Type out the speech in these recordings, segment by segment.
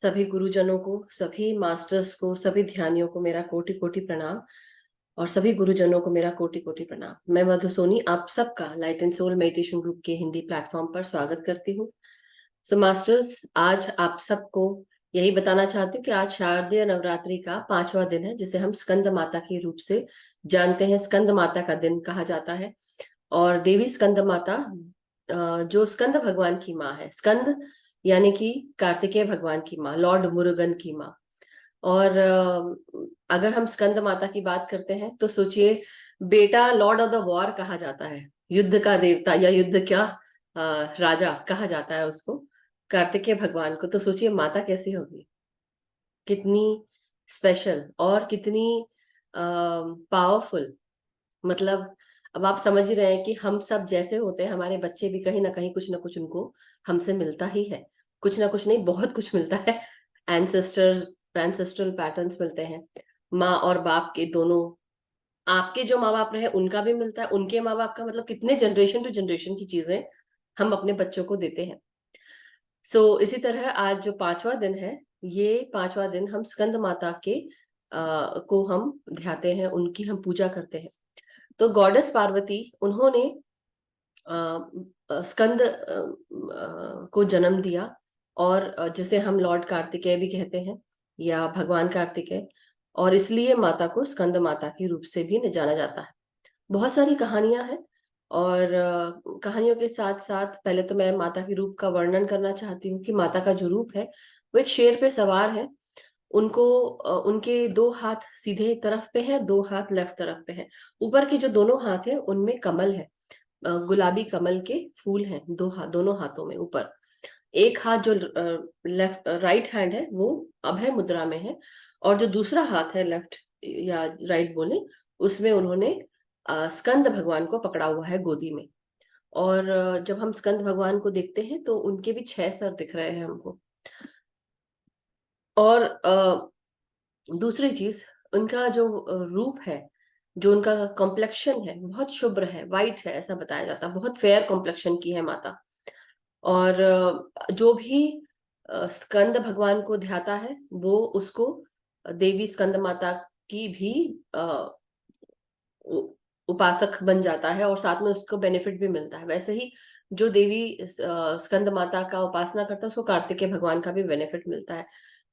सभी गुरुजनों को, सभी मास्टर्स को, सभी ध्यानियों को मेरा कोटि कोटि प्रणाम। और सभी गुरुजनों को मेरा कोटि कोटि प्रणाम। मैं मधु सोनी आप सबका light and soul meditation group के हिंदी प्लेटफॉर्म पर स्वागत करती हूँ। सो मास्टर्स, आज आप सबको यही बताना चाहती हूँ कि आज शारदीय नवरात्रि का 5वां दिन है, जिसे हम स्कंद माता के रूप से जानते हैं। स्कंद माता का दिन कहा जाता है। और देवी स्कंद माता जो स्कंद भगवान की माँ है, स्कंद यानी कि कार्तिकेय भगवान की माँ, लॉर्ड मुरुगन की माँ। और अगर हम स्कंद माता की बात करते हैं तो सोचिए, बेटा लॉर्ड ऑफ द वॉर कहा जाता है, युद्ध का देवता या युद्ध का राजा कहा जाता है उसको, कार्तिकेय भगवान को। तो सोचिए माता कैसी होगी, कितनी स्पेशल और कितनी पावरफुल। मतलब अब आप समझ ही रहे हैं कि हम सब जैसे होते हैं, हमारे बच्चे भी कहीं ना कुछ उनको हमसे मिलता ही है। कुछ ना कुछ नहीं, बहुत कुछ मिलता है। एंसेस्ट्रल पैटर्न्स मिलते हैं। माँ और बाप के दोनों, आपके जो माँ बाप रहे उनका भी मिलता है, उनके माँ बाप का, मतलब कितने जनरेशन टू जनरेशन की चीजें हम अपने बच्चों को देते हैं। इसी तरह आज जो 5वां दिन है, ये 5वां दिन हम स्कंद माता के को हम ध्याते हैं, उनकी हम पूजा करते हैं। तो गॉडेस पार्वती, उन्होंने स्कंद को जन्म दिया, और जिसे हम लॉर्ड कार्तिकेय भी कहते हैं या भगवान कार्तिकेय। और इसलिए माता को स्कंद माता के रूप से भी जाना जाता है। बहुत सारी कहानियां हैं, और कहानियों के साथ साथ पहले तो मैं माता के रूप का वर्णन करना चाहती हूँ कि माता का जो रूप है वो एक शेर पे सवार है। उनको उनके 2 हाथ सीधे तरफ पे है, 2 हाथ लेफ्ट तरफ पे है। ऊपर के जो दोनों हाथ है उनमें कमल है, गुलाबी कमल के फूल हैं दोनों हाथों में ऊपर। एक हाथ जो लेफ्ट राइट हैंड है वो अभय मुद्रा में है, और जो दूसरा हाथ है लेफ्ट या राइट बोले, उसमें उन्होंने स्कंद भगवान को पकड़ा हुआ है गोदी में। और जब हम स्कंद भगवान को देखते हैं तो उनके भी 6 सर दिख रहे हैं हमको। और दूसरी चीज, उनका जो रूप है, जो उनका कॉम्प्लेक्शन है, बहुत शुभ्र है, वाइट है, ऐसा बताया जाता है। बहुत फेयर कॉम्प्लेक्शन की है माता। और जो भी स्कंद भगवान को ध्याता है वो उसको देवी स्कंद माता की भी उपासक बन जाता है, और साथ में उसको बेनिफिट भी मिलता है। वैसे ही जो देवी स्कंद माता का उपासना करता है उसको कार्तिकेय भगवान का भी बेनिफिट मिलता है।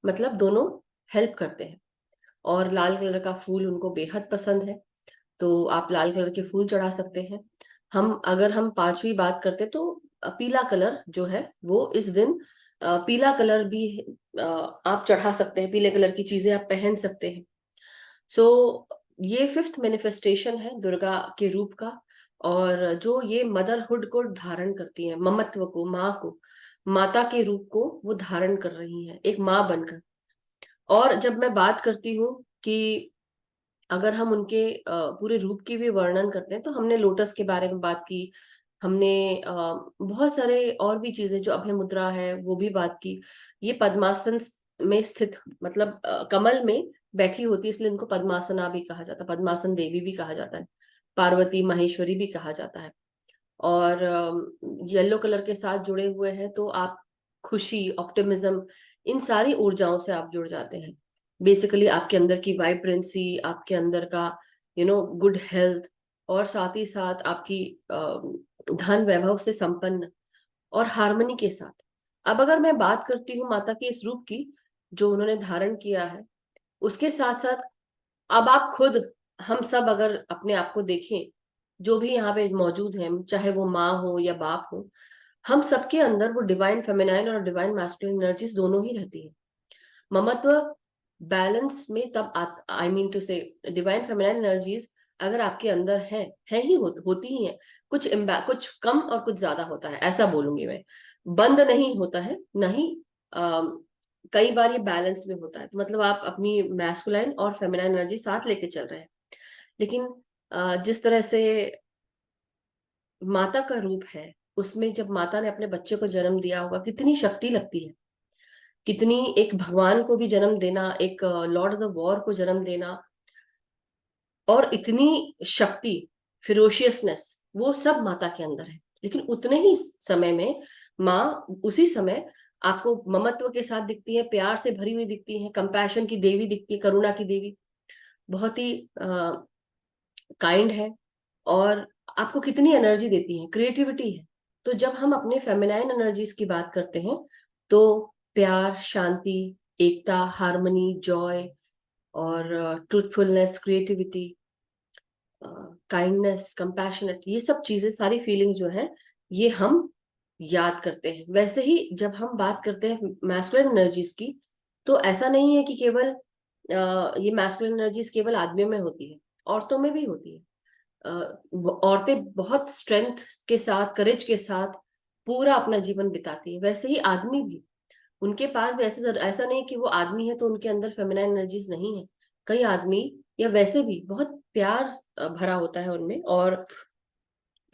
मतलब दोनों हेल्प करते हैं। और लाल कलर का फूल उनको बेहद पसंद है, तो आप लाल कलर के फूल चढ़ा सकते हैं। अगर हम 5वीं बात करते तो पीला कलर जो है वो इस दिन पीला कलर भी आप चढ़ा सकते हैं, पीले कलर की चीजें आप पहन सकते हैं। सो ये 5th मैनिफेस्टेशन है दुर्गा के रूप का। और जो ये मदरहुड को धारण करती है, ममत्व को, माँ को, माता के रूप को वो धारण कर रही है एक माँ बनकर। और जब मैं बात करती हूँ कि अगर हम उनके पूरे रूप की भी वर्णन करते हैं, तो हमने लोटस के बारे में बात की, हमने बहुत सारे और भी चीजें, जो अभय मुद्रा है वो भी बात की। ये पद्मासन में स्थित, मतलब कमल में बैठी होती है, इसलिए इनको पद्मासना भी कहा जाता है, पद्मासन देवी भी कहा जाता है, पार्वती माहेश्वरी भी कहा जाता है। और येलो कलर के साथ जुड़े हुए हैं तो आप खुशी, ऑप्टिमिज्म, इन सारी ऊर्जाओं से आप जुड़ जाते हैं। बेसिकली आपके अंदर की वाइब्रेंसी, आपके अंदर का गुड हेल्थ, और साथ ही साथ आपकी धन वैभव से संपन्न और हार्मनी के साथ। अब अगर मैं बात करती हूँ माता के इस रूप की जो उन्होंने धारण किया है, उसके साथ साथ अब आप खुद, हम सब अगर अपने आप को देखें, जो भी यहाँ पे मौजूद हैं, चाहे वो माँ हो या बाप हो, हम सबके अंदर वो डिवाइन फेमिनाइन और डिवाइन मैस्कुलिन एनर्जीज दोनों ही रहती है। ममत्व बैलेंस में तब आई मीन टू से, डिवाइन फेमिनाइन एनर्जीज अगर आपके अंदर है ही होती ही है। कुछ कम और कुछ ज्यादा होता है, ऐसा बोलूंगी मैं। बंद नहीं होता है, नहीं। कई बार ये बैलेंस में होता है, तो मतलब आप अपनी मैस्कुलाइन और फेमिनाइन एनर्जी साथ लेके चल रहे हैं। लेकिन जिस तरह से माता का रूप है, उसमें जब माता ने अपने बच्चे को जन्म दिया होगा, कितनी शक्ति लगती है, कितनी, एक भगवान को भी जन्म देना, एक लॉर्ड ऑफ द वॉर को जन्म देना, और इतनी शक्ति, फिरोशियसनेस, वो सब माता के अंदर है। लेकिन उतने ही समय में माँ उसी समय आपको ममत्व के साथ दिखती है, प्यार से भरी हुई दिखती है, कंपैशन की देवी दिखती है, करुणा की देवी, बहुत ही काइंड है, और आपको कितनी एनर्जी देती है, क्रिएटिविटी है। तो जब हम अपने फेमिनाइन एनर्जीज की बात करते हैं तो प्यार, शांति, एकता, हार्मनी, जॉय और ट्रूथफुलनेस, क्रिएटिविटी, काइंडनेस, कंपैशनेट, ये सब चीजें, सारी फीलिंग्स जो है ये हम याद करते हैं। वैसे ही जब हम बात करते हैं मैस्कुलिन एनर्जीज की, तो ऐसा नहीं है कि केवल ये मैस्कुलिन एनर्जीज केवल आदमियों में होती है, औरतों में भी होती है। औरतें बहुत स्ट्रेंथ के साथ, करेज के साथ पूरा अपना जीवन बिताती है। वैसे ही आदमी भी, उनके पास भी ऐसा नहीं कि वो आदमी है तो उनके अंदर फेमिनाइन एनर्जीज नहीं है। कई आदमी या वैसे भी बहुत प्यार भरा होता है उनमें, और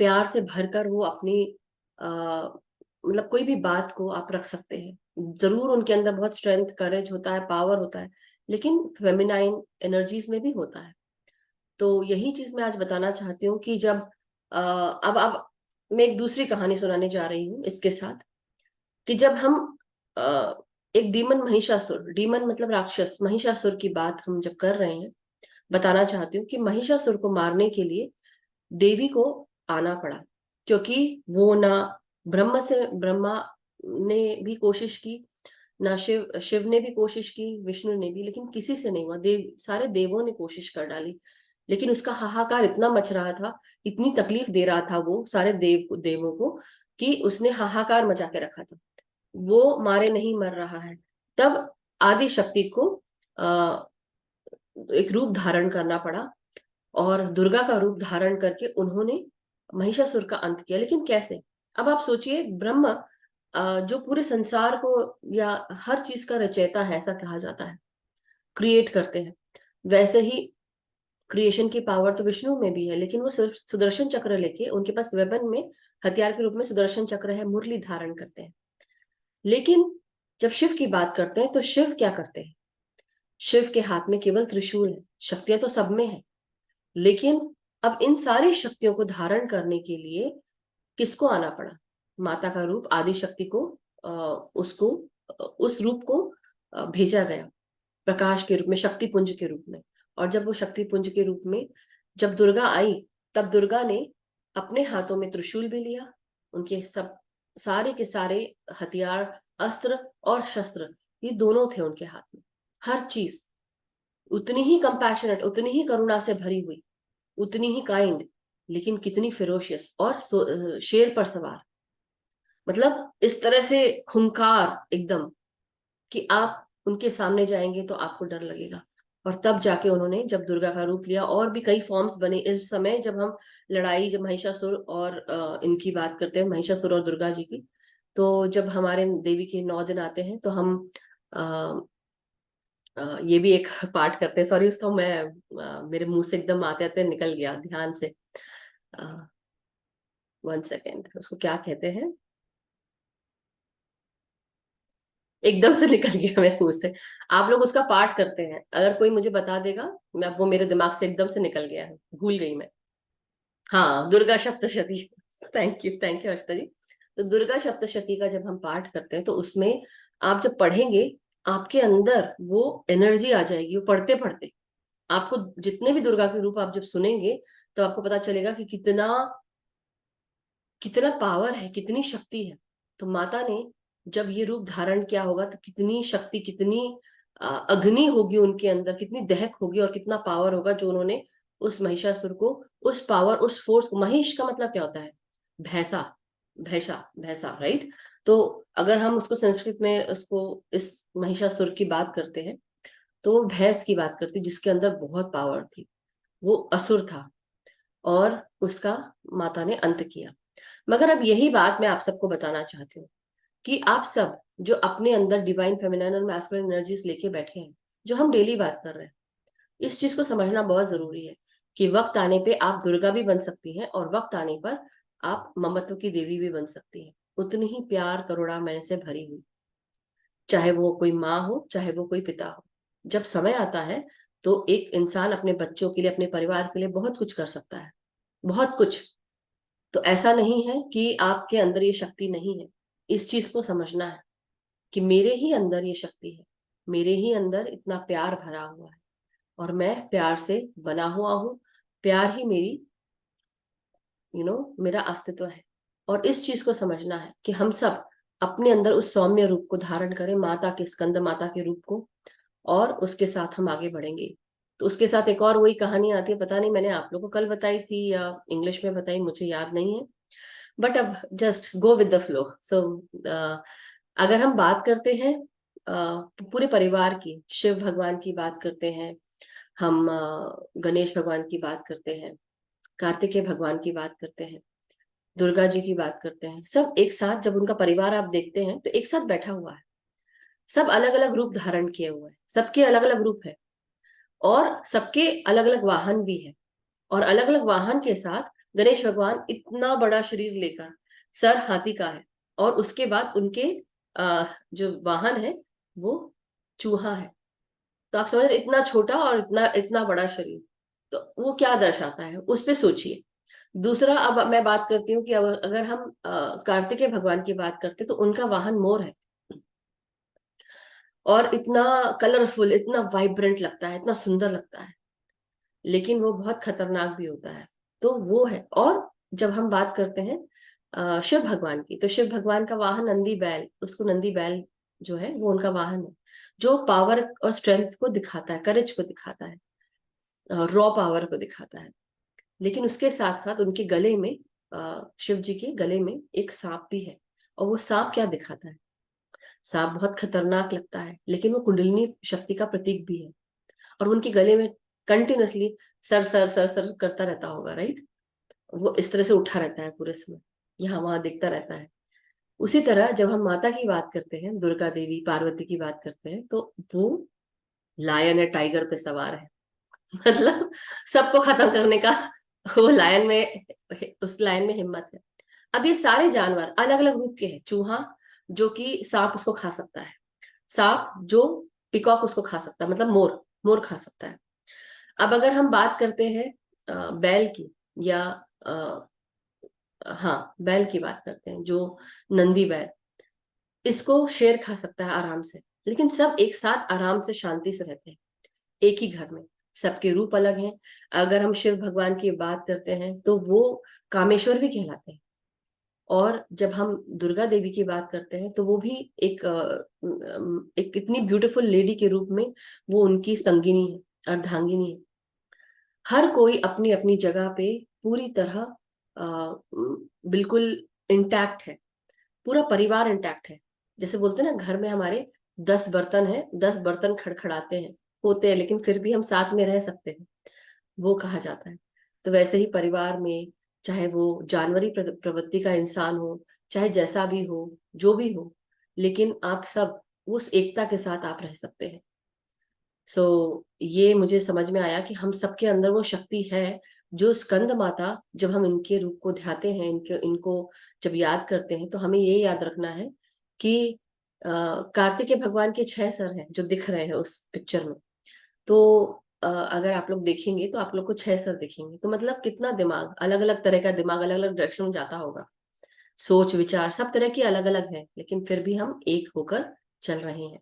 प्यार से भरकर वो अपनी मतलब कोई भी बात को आप रख सकते हैं। जरूर उनके अंदर बहुत स्ट्रेंथ, करेज होता है, पावर होता है, लेकिन फेमिनाइन एनर्जीज में भी होता है। तो यही चीज मैं आज बताना चाहती हूँ कि जब अब मैं एक दूसरी कहानी सुनाने जा रही हूँ इसके साथ, कि जब हम अ, एक डीमन महिषासुर, डीमन मतलब राक्षस, महिषासुर की बात हम जब कर रहे हैं, बताना चाहती हूँ कि महिषासुर को मारने के लिए देवी को आना पड़ा, क्योंकि वो ना ब्रह्मा ने भी कोशिश की, ना शिव ने भी कोशिश की, विष्णु ने भी, लेकिन किसी से नहीं हुआ। सारे देवों ने कोशिश कर डाली, लेकिन उसका हाहाकार इतना मच रहा था, इतनी तकलीफ दे रहा था वो सारे देवों को, कि उसने हाहाकार मचा के रखा था। वो मारे नहीं मर रहा है। तब आदि शक्ति को आ, एक रूप धारण करना पड़ा, और दुर्गा का रूप धारण करके उन्होंने महिषासुर का अंत किया। लेकिन कैसे? अब आप सोचिए, ब्रह्म जो पूरे संसार को या हर चीज का रचयिता है, ऐसा कहा जाता है, क्रिएट करते हैं, वैसे ही क्रिएशन की पावर तो विष्णु में भी है, लेकिन वो सिर्फ सुदर्शन चक्र लेके, उनके पास वेपन में, हथियार के रूप में सुदर्शन चक्र है, मुरली धारण करते हैं। लेकिन जब शिव की बात करते हैं तो शिव क्या करते हैं? शिव के हाथ में केवल त्रिशूल है, शक्तियां तो सब में है, लेकिन अब इन सारी शक्तियों को धारण करने के लिए किसको आना पड़ा? माता का रूप, आदि शक्ति को, उसको, उस रूप को भेजा गया, प्रकाश के रूप में, शक्ति पुंज के रूप में। और जब वो शक्ति पुंज के रूप में जब दुर्गा आई, तब दुर्गा ने अपने हाथों में त्रिशूल भी लिया, उनके सब सारे के सारे हथियार, अस्त्र और शस्त्र, ये दोनों थे उनके हाथ में। हर चीज उतनी ही कंपैशनेट, उतनी ही करुणा से भरी हुई, उतनी ही काइंड, लेकिन कितनी फिरोशियस, और शेर पर सवार। मतलब इस तरह से खुंखार एकदम, कि आप उनके सामने जाएंगे तो आपको डर लगेगा। और तब जाके उन्होंने जब दुर्गा का रूप लिया, और भी कई फॉर्म्स बने इस समय, जब हम लड़ाई, जब महिषासुर और इनकी बात करते हैं, महिषासुर और दुर्गा जी की, तो जब हमारे देवी के 9 दिन आते हैं तो हम ये भी एक पाठ करते हैं। सॉरी, उसका मैं मेरे मुंह से एकदम आते आते निकल गया ध्यान से। 1 सेकेंड, उसको क्या कहते हैं, एकदम से निकल गया मेरे मुंह से। आप लोग उसका पाठ करते हैं, अगर कोई मुझे बता देगा, मैं, वो मेरे दिमाग से एकदम से निकल गया है, भूल गई मैं। हाँ, दुर्गा सप्तशती। थैंक यू अर्चना जी। तो दुर्गा सप्तशती का जब हम पाठ करते हैं तो उसमें आप जब पढ़ेंगे, आपके अंदर वो एनर्जी आ जाएगी, वो पढ़ते पढ़ते आपको, जितने भी दुर्गा के रूप आप जब सुनेंगे, तो आपको पता चलेगा कि कितना कितना पावर है, कितनी शक्ति है। तो माता ने जब ये रूप धारण किया होगा तो कितनी शक्ति, कितनी अग्नि होगी उनके अंदर, कितनी दहक होगी, और कितना पावर होगा जो उन्होंने उस महिषासुर को, उस पावर, उस फोर्स को, महिष का मतलब क्या होता है? भैंसा, भैंसा, भैंसा, राइट? तो अगर हम उसको संस्कृत में, उसको, इस महिषासुर की बात करते हैं, तो वो भैंस की बात करती, जिसके अंदर बहुत पावर थी, वो असुर था, और उसका माता ने अंत किया। मगर अब यही बात मैं आप सबको बताना चाहती हूँ, कि आप सब जो अपने अंदर डिवाइन फेमिनाइन और मैस्कुलिन एनर्जीज लेके बैठे हैं, जो हम डेली बात कर रहे हैं, इस चीज को समझना बहुत जरूरी है, कि वक्त आने पे आप दुर्गा भी बन सकती हैं, और वक्त आने पर आप ममत्व की देवी भी बन सकती हैं, उतनी ही प्यार, करुणामय से भरी हुई, चाहे वो कोई माँ हो, चाहे वो कोई पिता हो। जब समय आता है तो एक इंसान अपने बच्चों के लिए, अपने परिवार के लिए बहुत कुछ कर सकता है, बहुत कुछ। तो ऐसा नहीं है कि आपके अंदर ये शक्ति नहीं है, इस चीज को समझना है। कि मेरे ही अंदर ये शक्ति है, मेरे ही अंदर इतना प्यार भरा हुआ है, और मैं प्यार से बना हुआ हूँ। प्यार ही मेरी मेरा अस्तित्व है। और इस चीज को समझना है कि हम सब अपने अंदर उस सौम्य रूप को धारण करें, माता के, स्कंद माता के रूप को, और उसके साथ हम आगे बढ़ेंगे। तो उसके साथ एक और वही कहानी आती है, पता नहीं मैंने आप लोगों को कल बताई थी या इंग्लिश में बताई, मुझे याद नहीं है, बट अब just go with the flow. So अगर हम बात करते हैं पूरे परिवार की, शिव भगवान की बात करते हैं, हम गणेश भगवान की बात करते हैं, कार्तिकेय भगवान की बात करते हैं, दुर्गा जी की बात करते हैं, सब एक साथ जब उनका परिवार आप देखते हैं तो एक साथ बैठा हुआ है। सब अलग अलग रूप धारण किए हुए हैं, सबके अलग अलग रूप है, और सबके अलग अलग वाहन भी है। और अलग अलग वाहन के साथ गणेश भगवान इतना बड़ा शरीर लेकर, सर हाथी का है, और उसके बाद उनके जो वाहन है वो चूहा है। तो आप समझ रहे हैं, इतना छोटा और इतना इतना बड़ा शरीर, तो वो क्या दर्शाता है, उस पे सोचिए। दूसरा, अब मैं बात करती हूँ कि अब अगर हम कार्तिकेय भगवान की बात करते तो उनका वाहन मोर है, और इतना कलरफुल, इतना वाइब्रेंट लगता है, इतना सुंदर लगता है, लेकिन वो बहुत खतरनाक भी होता है। तो वो है। और जब हम बात करते हैं शिव भगवान की, तो शिव भगवान का वाहन नंदी बैल, उसको नंदी बैल जो है वो उनका वाहन है, जो पावर और स्ट्रेंथ को दिखाता है, करेज को दिखाता है, रॉ पावर को दिखाता है। लेकिन उसके साथ साथ उनके गले में, शिव जी के गले में एक सांप भी है। और वो सांप क्या दिखाता है? सांप बहुत खतरनाक लगता है, लेकिन वो कुंडलिनी शक्ति का प्रतीक भी है। और उनके गले में continuously sir sir sir sir करता रहता होगा, राइट? वो इस तरह से उठा रहता है पूरे समय, यहाँ वहां दिखता रहता है। उसी तरह जब हम माता की बात करते हैं, दुर्गा देवी, पार्वती की बात करते हैं, तो वो लायन है, टाइगर पे सवार है। मतलब सबको खत्म करने का वो लायन में, उस लायन में हिम्मत है। अब ये सारे जानवर अलग अलग रूप के हैं। चूहा जो कि सांप उसको खा सकता है, सांप जो पिकॉक उसको खा सकता है, मतलब मोर, मोर खा सकता है। अब अगर हम बात करते हैं बैल की, या हाँ, बैल की बात करते हैं, जो नंदी बैल, इसको शेर खा सकता है आराम से। लेकिन सब एक साथ आराम से शांति से रहते हैं एक ही घर में। सबके रूप अलग हैं। अगर हम शिव भगवान की बात करते हैं तो वो कामेश्वर भी कहलाते हैं। और जब हम दुर्गा देवी की बात करते हैं तो वो भी एक इतनी ब्यूटीफुल लेडी के रूप में, वो उनकी संगिनी है, अर्धांगिनी है। हर कोई अपनी अपनी जगह पे पूरी तरह बिल्कुल इंटैक्ट है, पूरा परिवार इंटैक्ट है। जैसे बोलते हैं ना, घर में हमारे 10 बर्तन हैं, 10 बर्तन खड़खड़ाते हैं, होते हैं, लेकिन फिर भी हम साथ में रह सकते हैं, वो कहा जाता है। तो वैसे ही परिवार में, चाहे वो जानवरी प्रवृत्ति का इंसान हो, चाहे जैसा भी हो, जो भी हो, लेकिन आप सब उस एकता के साथ आप रह सकते हैं। सो ये मुझे समझ में आया कि हम सबके अंदर वो शक्ति है, जो स्कंद माता, जब हम इनके रूप को ध्याते हैं, इनके इनको जब याद करते हैं, तो हमें ये याद रखना है कि कार्तिकेय भगवान के 6 सर हैं जो दिख रहे हैं उस पिक्चर में। तो अगर आप लोग देखेंगे तो आप लोग को 6 सर दिखेंगे, तो मतलब कितना दिमाग, अलग अलग तरह का दिमाग अलग अलग डायरेक्शन में जाता होगा। सोच विचार सब तरह की अलग अलग है, लेकिन फिर भी हम एक होकर चल रहे हैं।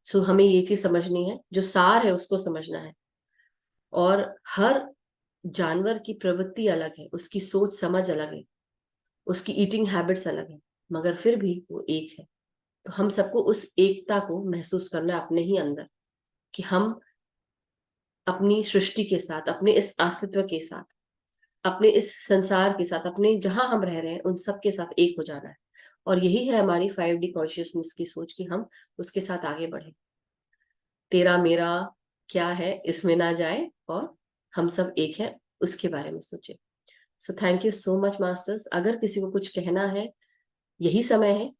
सो हमें ये चीज समझनी है, जो सार है उसको समझना है। और हर जानवर की प्रवृत्ति अलग है, उसकी सोच समझ अलग है, उसकी ईटिंग हैबिट्स अलग है, मगर फिर भी वो एक है। तो हम सबको उस एकता को महसूस करना है अपने ही अंदर, कि हम अपनी सृष्टि के साथ, अपने इस अस्तित्व के साथ, अपने इस संसार के साथ, अपने जहां हम रह रहे हैं उन सब के साथ एक हो जाना है। और यही है हमारी 5D कॉन्शियसनेस की सोच, कि हम उसके साथ आगे बढ़े। तेरा मेरा क्या है इसमें ना जाए, और हम सब एक हैं, उसके बारे में सोचे। सो thank you so much masters. अगर किसी को कुछ कहना है, यही समय है।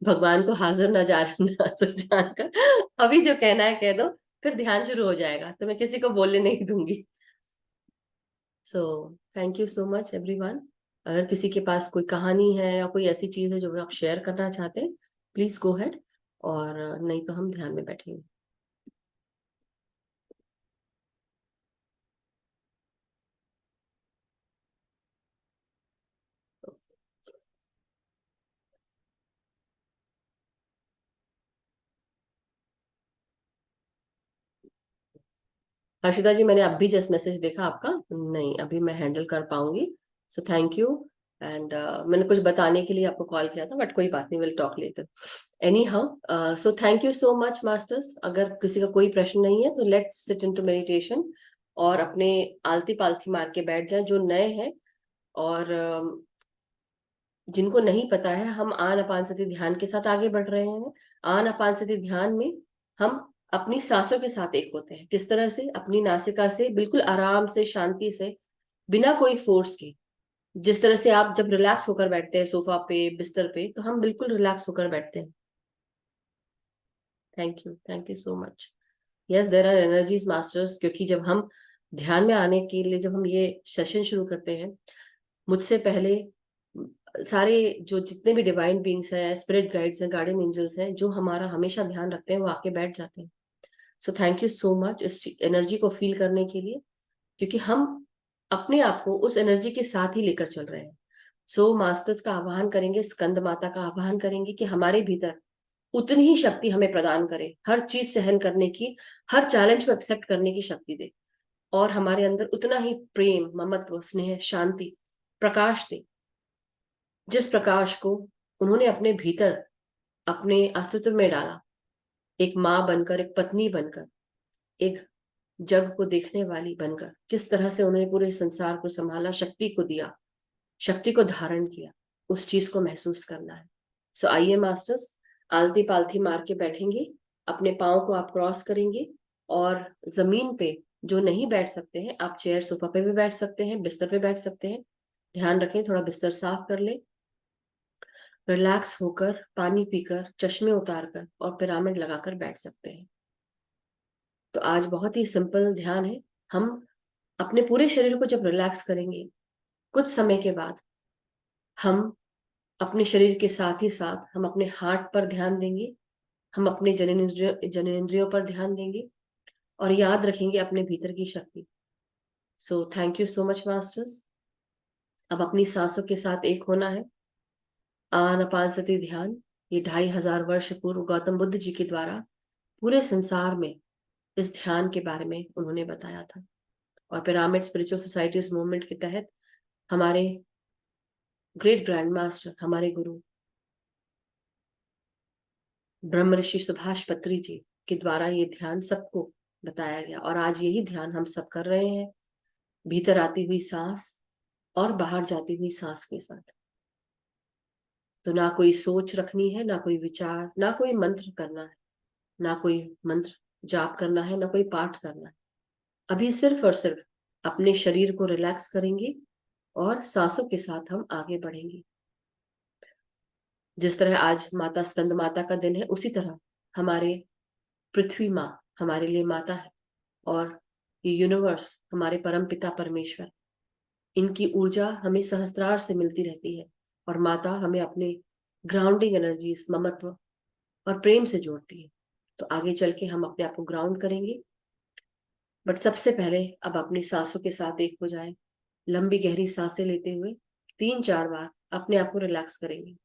भगवान को हाजिर नाजिर जानकर अभी जो कहना है कह दो, फिर ध्यान शुरू हो जाएगा, तो मैं किसी को बोलने नहीं दूंगी। सो thank you so much everyone. अगर किसी के पास कोई कहानी है या कोई ऐसी चीज है जो आप शेयर करना चाहते हैं, प्लीज गो हेड। और नहीं तो हम ध्यान में बैठेंगे। हर्षिता जी, मैंने अभी जस्ट मैसेज देखा आपका, नहीं अभी मैं हैंडल कर पाऊंगी। सो थैंक यू। एंड मैंने कुछ बताने के लिए आपको कॉल किया था, बट कोई बात नहीं, will talk later. Any how, so thank you so much masters. अगर किसी का कोई प्रश्न नहीं है तो लेट्स सिट इनटू मेडिटेशन और अपने आलती पालथी मार के बैठ जाएं जो नए हैं। और जिनको नहीं पता है, हम आन अपान सती ध्यान के साथ आगे बढ़ रहे हैं। आन अपान सती ध्यान में हम अपनी सांसों के साथ एक होते हैं। किस तरह से? अपनी नासिका से बिल्कुल आराम से, शांति से, बिना कोई फोर्स के। जिस तरह से आप जब रिलैक्स होकर बैठते हैं सोफा पे, बिस्तर पे, तो हम बिल्कुल रिलैक्स होकर बैठते हैं। Thank you so much. Yes, there are energies masters, क्योंकि जब हम ध्यान में आने के लिए, जब हम ये सेशन शुरू करते हैं, मुझसे पहले सारे जो जितने भी डिवाइन बींग्स हैं, स्पिरिट गाइड्स हैं, गार्डियन एंजल्स हैं, जो हमारा हमेशा ध्यान रखते हैं, वो आके बैठ जाते हैं। सो थैंक यू सो मच इस एनर्जी को फील करने के लिए, क्योंकि हम अपने आप को उस एनर्जी के साथ ही लेकर चल रहे हैं। सो मास्टर्स का आह्वान करेंगे, स्कंद माता का आह्वान करेंगे कि हमारे भीतर उतनी ही शक्ति हमें प्रदान करे, हर चीज सहन करने की, हर चैलेंज को एक्सेप्ट करने की शक्ति दे, और हमारे अंदर उतना ही प्रेम, ममत्व, स्नेह, शांति, प्रकाश दे, जिस प्रकाश को उन्होंने अपने भीतर, अपने अस्तित्व में डाला। एक माँ बनकर, एक पत्नी बनकर, एक जग को देखने वाली बनकर, किस तरह से उन्होंने पूरे संसार को संभाला, शक्ति को दिया, शक्ति को धारण किया, उस चीज को महसूस करना है। सो आइए मास्टर्स, आलती पालथी मार के बैठेंगे, अपने पाँव को आप क्रॉस करेंगे, और जमीन पे जो नहीं बैठ सकते हैं, आप चेयर सोफा पे भी बैठ सकते हैं, बिस्तर पे बैठ सकते हैं। ध्यान रखें, थोड़ा बिस्तर साफ कर ले, रिलैक्स होकर, पानी पीकर, चश्मे उतारकर और पिरामिड लगाकर बैठ सकते हैं। तो आज बहुत ही सिंपल ध्यान है। हम अपने पूरे शरीर को जब रिलैक्स करेंगे, कुछ समय के बाद हम अपने शरीर के साथ ही साथ हम अपने हार्ट पर ध्यान देंगे, हम अपने जननेंद्रियों पर ध्यान देंगे, और याद रखेंगे अपने भीतर की शक्ति। सो thank you so much masters. अब अपनी सांसों के साथ एक होना है। आनापानसती ध्यान, ये 2500 वर्ष पूर्व गौतम बुद्ध जी के द्वारा पूरे संसार में इस ध्यान के बारे में उन्होंने बताया था। और पिरामिड स्पिरिचुअल सोसाइटीज मूवमेंट के तहत हमारे ग्रेट ग्रैंड मास्टर, हमारे गुरु ब्रह्म ऋषि सुभाष पत्री जी के द्वारा ये ध्यान सबको बताया गया, और आज यही ध्यान हम सब कर रहे हैं, भीतर आती हुई सांस और बाहर जाती हुई सांस के साथ। तो ना कोई सोच रखनी है, ना कोई विचार, ना कोई मंत्र करना है, ना कोई मंत्र जाप करना है, ना कोई पाठ करना है। अभी सिर्फ और सिर्फ अपने शरीर को रिलैक्स करेंगे और सांसों के साथ हम आगे बढ़ेंगे। जिस तरह आज माता स्कंद माता का दिन है, उसी तरह हमारे पृथ्वी माँ हमारे लिए माता है, और ये यूनिवर्स हमारे परम पिता परमेश्वर, इनकी ऊर्जा हमें सहस्त्रार से मिलती रहती है, और माता हमें अपने ग्राउंडिंग एनर्जीज, ममत्व और प्रेम से जोड़ती है। तो आगे चल के हम अपने आप को ग्राउंड करेंगे, बट सबसे पहले अब अपनी सांसों के साथ एक हो जाए। लंबी गहरी सांसें लेते हुए 3-4 बार अपने आप को रिलैक्स करेंगे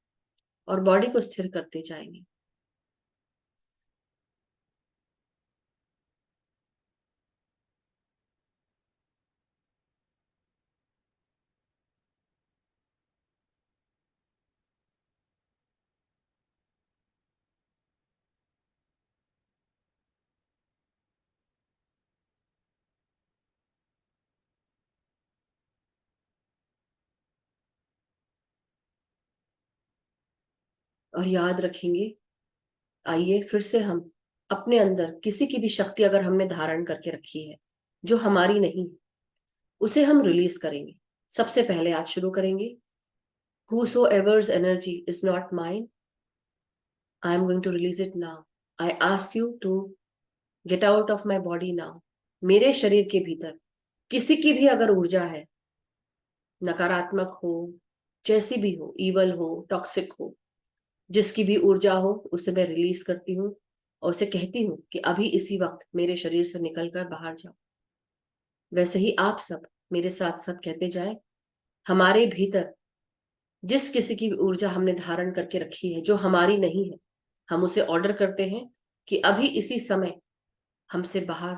और बॉडी को स्थिर करते जाएंगे। और याद रखेंगे, आइए फिर से हम अपने अंदर किसी की भी शक्ति अगर हमने धारण करके रखी है जो हमारी नहीं, उसे हम रिलीज करेंगे। सबसे पहले आज शुरू करेंगे। Whosoever's energy is not mine, I am going to release it now. I ask you to get out of my body now. मेरे शरीर के भीतर किसी की भी अगर ऊर्जा है, नकारात्मक हो, जैसी भी हो, इवल हो, टॉक्सिक हो, जिसकी भी ऊर्जा हो, उसे मैं रिलीज करती हूँ और उसे कहती हूँ कि अभी इसी वक्त मेरे शरीर से निकलकर बाहर जाओ। वैसे ही आप सब मेरे साथ साथ कहते जाएं, हमारे भीतर जिस किसी की भी ऊर्जा हमने धारण करके रखी है जो हमारी नहीं है, हम उसे ऑर्डर करते हैं कि अभी इसी समय हमसे बाहर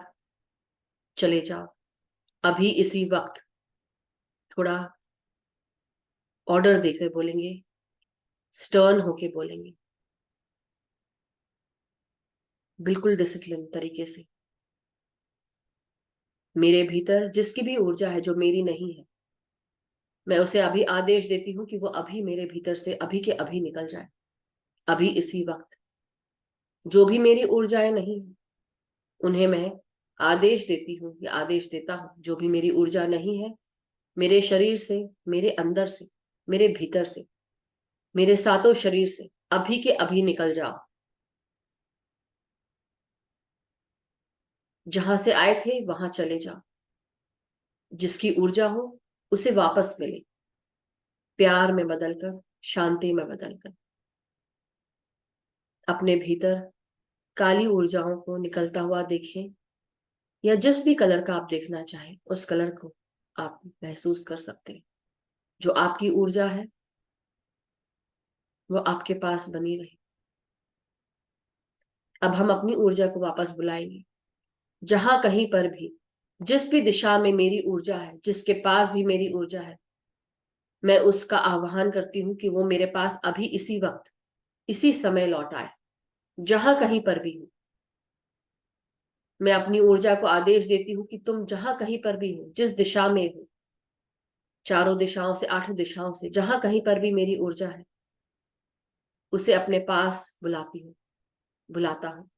चले जाओ। अभी इसी वक्त थोड़ा ऑर्डर देकर बोलेंगे, स्टर्न होके बोलेंगे, बिल्कुल डिसिप्लिन तरीके से। मेरे भीतर जिसकी भी ऊर्जा है जो मेरी नहीं है, मैं उसे अभी आदेश देती हूँ कि वो अभी मेरे भीतर से अभी के अभी निकल जाए। अभी इसी वक्त जो भी मेरी ऊर्जाएं नहीं है, उन्हें मैं आदेश देती हूँ या आदेश देता हूँ, जो भी मेरी ऊर्जा नहीं है, मेरे शरीर से, मेरे अंदर से, मेरे भीतर से, मेरे सातों शरीर से अभी के अभी निकल जाओ। जहां से आए थे वहां चले जाओ। जिसकी ऊर्जा हो उसे वापस मिले, प्यार में बदलकर, शांति में बदलकर। अपने भीतर काली ऊर्जाओं को निकलता हुआ देखें, या जिस भी कलर का आप देखना चाहें उस कलर को आप महसूस कर सकते हैं। जो आपकी ऊर्जा है वो आपके पास बनी रहे। अब हम अपनी ऊर्जा को वापस बुलाएंगे। जहां कहीं पर भी, जिस भी दिशा में मेरी ऊर्जा है, जिसके पास भी मेरी ऊर्जा है, मैं उसका आह्वान करती हूँ कि वो मेरे पास अभी इसी वक्त, इसी समय लौट आए। जहां कहीं पर भी हो, मैं अपनी ऊर्जा को आदेश देती हूँ कि तुम जहां कहीं पर भी हो, जिस दिशा में हो, चारों दिशाओं से, आठों दिशाओं से, जहां कहीं पर भी मेरी ऊर्जा है, उसे अपने पास बुलाती हूँ, बुलाता हूँ।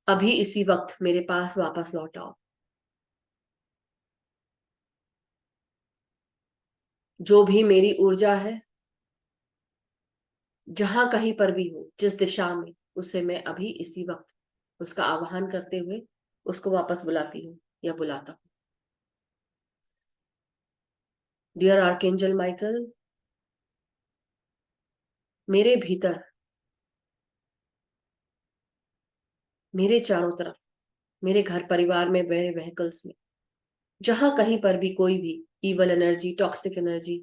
अभी इसी वक्त मेरे पास वापस लौट आओ। जो भी मेरी ऊर्जा है, जहां कहीं पर भी हो, जिस दिशा में, उसे मैं अभी इसी वक्त उसका आह्वान करते हुए उसको वापस बुलाती हूँ या बुलाता हूँ। डियर आर्कएंजल माइकल, मेरे भीतर, मेरे चारों तरफ, मेरे घर परिवार में, मेरे व्हीकल्स में, जहां कहीं पर भी कोई भी इवल एनर्जी, टॉक्सिक एनर्जी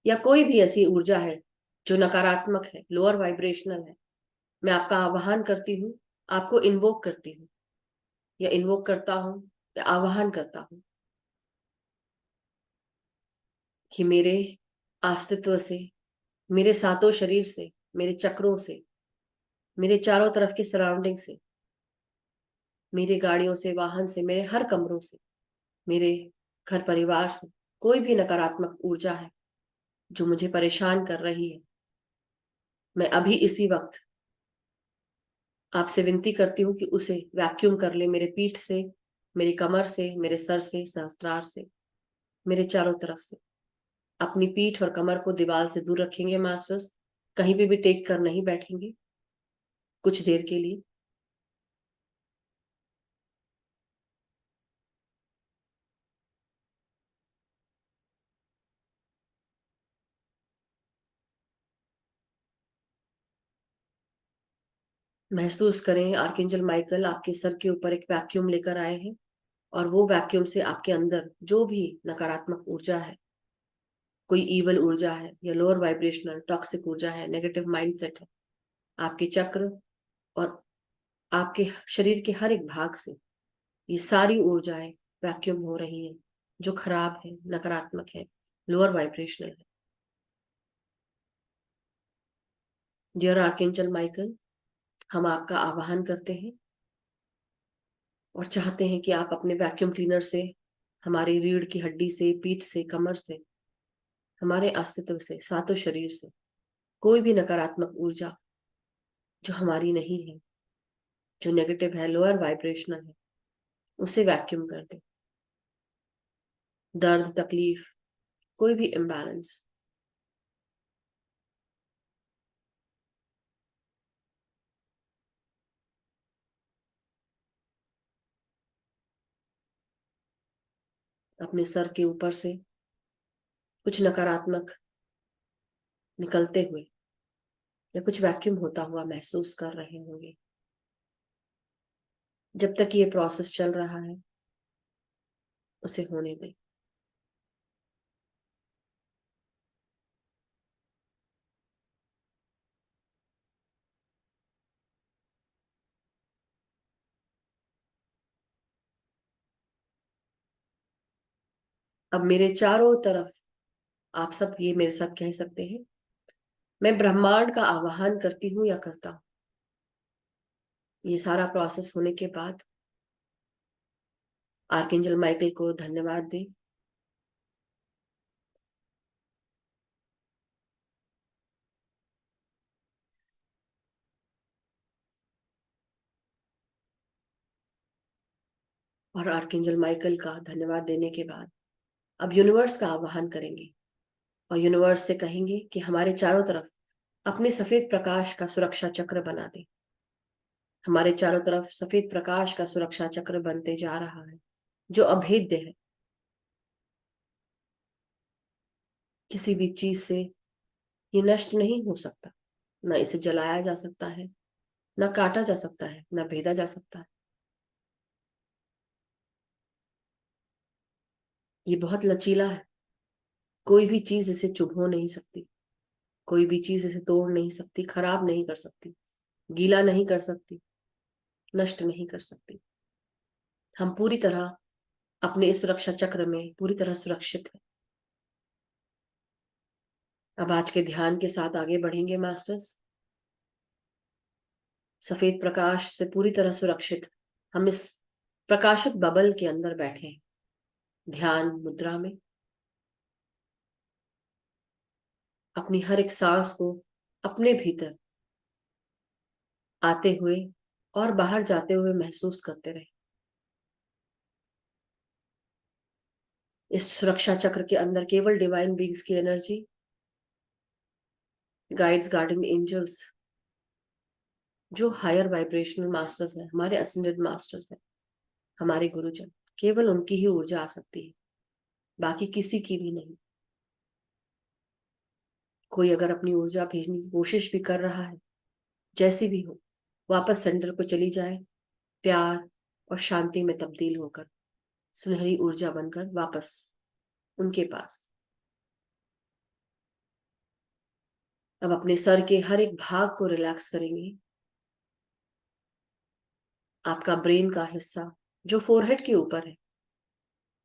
या कोई भी ऐसी ऊर्जा है जो नकारात्मक है, लोअर वाइब्रेशनल है, मैं आपका आह्वान करती हूँ, आपको इन्वोक करती हूँ, या इन्वोक करता हूँ, या आह्वान करता हूँ कि मेरे अस्तित्व से, मेरे सातों शरीर से, मेरे चक्रों से, मेरे चारों तरफ के सराउंडिंग से, मेरे गाड़ियों से, वाहन से, मेरे हर कमरों से, मेरे घर परिवार से, कोई भी नकारात्मक ऊर्जा है जो मुझे परेशान कर रही है, मैं अभी इसी वक्त आपसे विनती करती हूँ कि उसे वैक्यूम कर ले मेरे पीठ से, मेरी कमर से, मेरे सर से, सहस्त्रार से, मेरे चारों तरफ से। अपनी पीठ और कमर को दीवार से दूर रखेंगे मास्टर्स, कहीं भी टेक कर नहीं बैठेंगे कुछ देर के लिए। महसूस करें आर्कएंजल माइकल आपके सर के ऊपर एक वैक्यूम लेकर आए हैं, और वो वैक्यूम से आपके अंदर जो भी नकारात्मक ऊर्जा है, कोई ईवल ऊर्जा है या लोअर वाइब्रेशनल टॉक्सिक ऊर्जा है, नेगेटिव माइंडसेट है, आपके चक्र और आपके शरीर के हर एक भाग से ये सारी ऊर्जाएं वैक्यूम हो रही हैं जो खराब है, नकारात्मक है, लोअर वाइब्रेशनल है। डियर आर्कएंजल माइकल, हम आपका आह्वान करते हैं और चाहते हैं कि आप अपने वैक्यूम क्लीनर से हमारी रीढ़ की हड्डी से, पीठ से, कमर से, हमारे अस्तित्व से, सातों शरीर से कोई भी नकारात्मक ऊर्जा जो हमारी नहीं है, जो नेगेटिव है, लोअर वाइब्रेशनल है, उसे वैक्यूम कर दे। दर्द, तकलीफ, कोई भी इम्बैलेंस अपने सर के ऊपर से कुछ नकारात्मक निकलते हुए या कुछ वैक्यूम होता हुआ महसूस कर रहे होंगे। जब तक ये प्रोसेस चल रहा है उसे होने दें। अब मेरे चारों तरफ आप सब ये मेरे साथ कह सकते हैं, मैं ब्रह्मांड का आवाहन करती हूँ या करता हूँ। ये सारा प्रोसेस होने के बाद आर्कएंजल माइकल को धन्यवाद दें। और आर्कएंजल माइकल का धन्यवाद देने के बाद अब यूनिवर्स का आवाहन करेंगे और यूनिवर्स से कहेंगे कि हमारे चारों तरफ अपने सफेद प्रकाश का सुरक्षा चक्र बना दे। हमारे चारों तरफ सफेद प्रकाश का सुरक्षा चक्र बनते जा रहा है, जो अभेद्य है। किसी भी चीज से ये नष्ट नहीं हो सकता, न इसे जलाया जा सकता है, न काटा जा सकता है, न भेदा जा सकता है। ये बहुत लचीला है। कोई भी चीज इसे चुभो नहीं सकती, कोई भी चीज इसे तोड़ नहीं सकती, खराब नहीं कर सकती, गीला नहीं कर सकती, नष्ट नहीं कर सकती। हम पूरी तरह अपने इस सुरक्षा चक्र में पूरी तरह सुरक्षित है। अब आज के ध्यान के साथ आगे बढ़ेंगे मास्टर्स। सफेद प्रकाश से पूरी तरह सुरक्षित हम इस प्रकाशित बबल के अंदर बैठे हैं, ध्यान मुद्रा में। अपनी हर एक सांस को अपने भीतर आते हुए और बाहर जाते हुए महसूस करते रहे। इस सुरक्षा चक्र के अंदर केवल डिवाइन बीइंग्स की एनर्जी, गाइड्स, गार्डियन एंजल्स, जो हायर वाइब्रेशनल मास्टर्स हैं, हमारे असेंडेड मास्टर्स हैं, हमारे गुरुजन, केवल उनकी ही ऊर्जा आ सकती है, बाकी किसी की भी नहीं। कोई अगर अपनी ऊर्जा भेजने की कोशिश भी कर रहा है, जैसी भी हो, वापस सेंटर को चली जाए, प्यार और शांति में तब्दील होकर सुनहरी ऊर्जा बनकर वापस उनके पास। अब अपने सर के हर एक भाग को रिलैक्स करेंगे। आपका ब्रेन का हिस्सा जो फोरहेड के ऊपर है,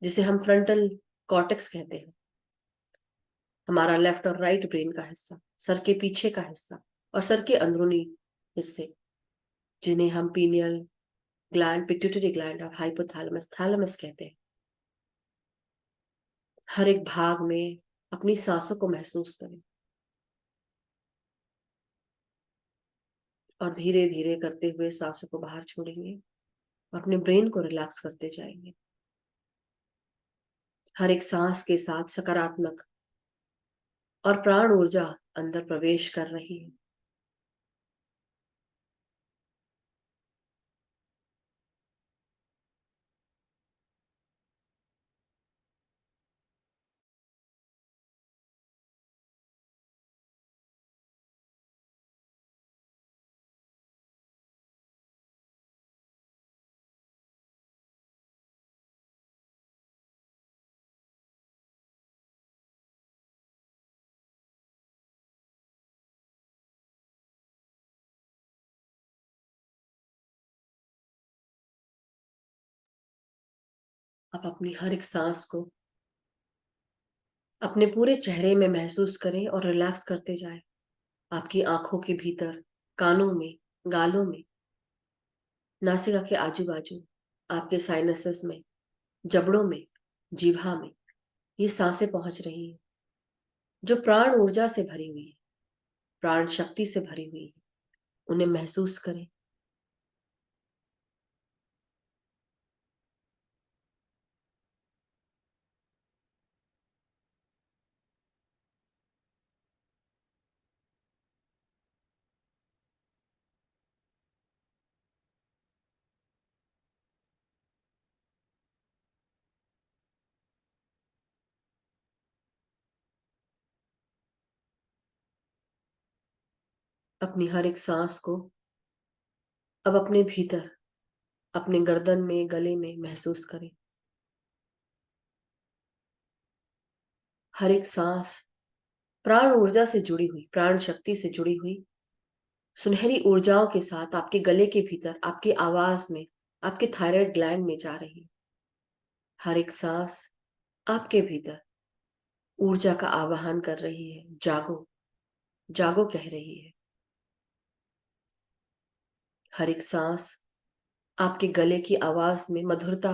जिसे हम फ्रंटल कॉर्टेक्स कहते हैं, हमारा लेफ्ट और राइट ब्रेन का हिस्सा, सर के पीछे का हिस्सा और सर के अंदरूनी हिस्से, जिन्हें हम पीनियल ग्लैंड, पिट्यूटरी ग्लैंड और हाइपोथैलेमस, थैलेमस कहते हैं, हर एक भाग में अपनी सांसों को महसूस करें और धीरे धीरे करते हुए सांसों को बाहर छोड़ेंगे और अपने ब्रेन को रिलैक्स करते जाएंगे। हर एक सांस के साथ सकारात्मक और प्राण ऊर्जा अंदर प्रवेश कर रही है। आप अपनी हर एक सांस को अपने पूरे चेहरे में महसूस करें और रिलैक्स करते जाएं। आपकी आंखों के भीतर, कानों में, गालों में, नासिका के आजू बाजू, आपके साइनसेस में, जबड़ों में, जीभा में ये सांसें पहुंच रही हैं, जो प्राण ऊर्जा से भरी हुई है, प्राण शक्ति से भरी हुई है। उन्हें महसूस करें। अपनी हर एक सांस को अब अपने भीतर, अपने गर्दन में, गले में महसूस करें। हर एक सांस प्राण ऊर्जा से जुड़ी हुई, प्राण शक्ति से जुड़ी हुई सुनहरी ऊर्जाओं के साथ आपके गले के भीतर, आपकी आवाज में, आपके थायराइड ग्लैंड में जा रही है। हर एक सांस आपके भीतर ऊर्जा का आवाहन कर रही है। जागो, जागो कह रही है। हर एक सांस आपके गले की आवाज में मधुरता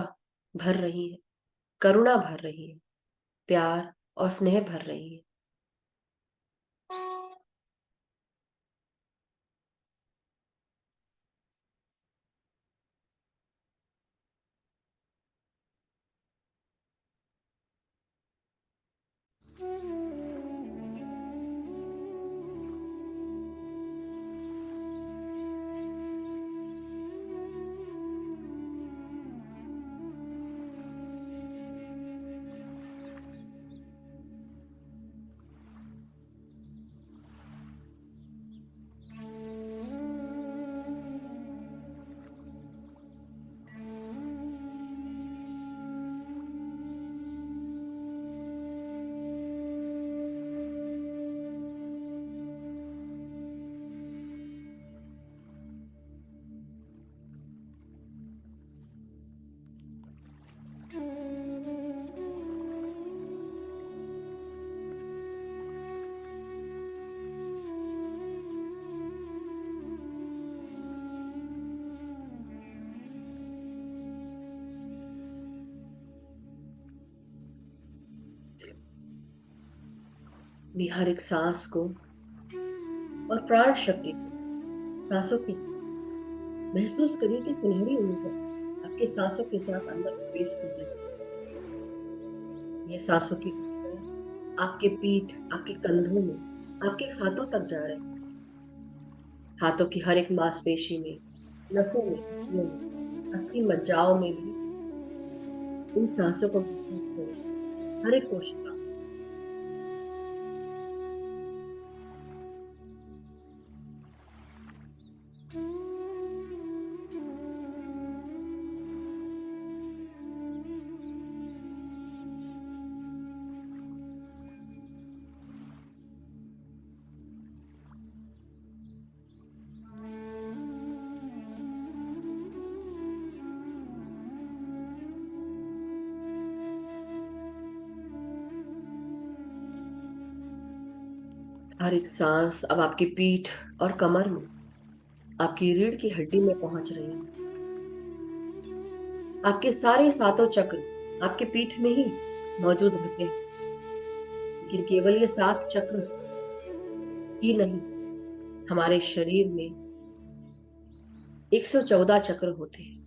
भर रही है, करुणा भर रही है, प्यार और स्नेह भर रही है। अपनी हर एक सांस को और प्राण शक्ति को सांसों के साथ महसूस करिए कि सुनहरी ऊर्जा आपके सांसों के साथ अंदर प्रवेश कर रही है। ये सांसों की ऊर्जा आपके पीठ, आपके कंधों में, आपके हाथों तक जा रही है। हाथों की हर एक मांसपेशी में, नसों में, हड्डियों में, अस्थि मज्जाओं में भी इन सांसों को महसूस करें। हर एक कोशिका। हर एक सांस अब आपकी पीठ और कमर में, आपकी रीढ़ की हड्डी में पहुंच रही है। आपके सारे सातों चक्र आपके पीठ में ही मौजूद होते हैं, लेकिन केवल ये 7 चक्र ही नहीं, हमारे शरीर में 114 चक्र होते हैं।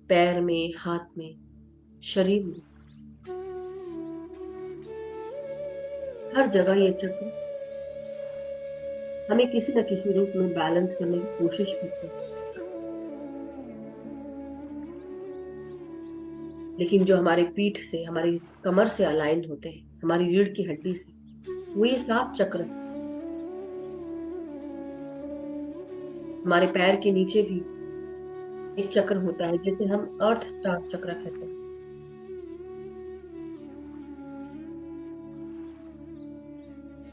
पैर में, हाथ में, शरीर में, हर जगह ये चक्र हमें किसी न किसी रूप में बैलेंस करने की कोशिश करते हैं। लेकिन जो हमारे पीठ से, हमारी कमर से अलाइन होते हैं, हमारी रीढ़ की हड्डी से, वो ये 7 चक्र हैं। हमारे पैर के नीचे भी एक चक्र होता है जिसे हम अर्थ स्टार चक्र कहते हैं।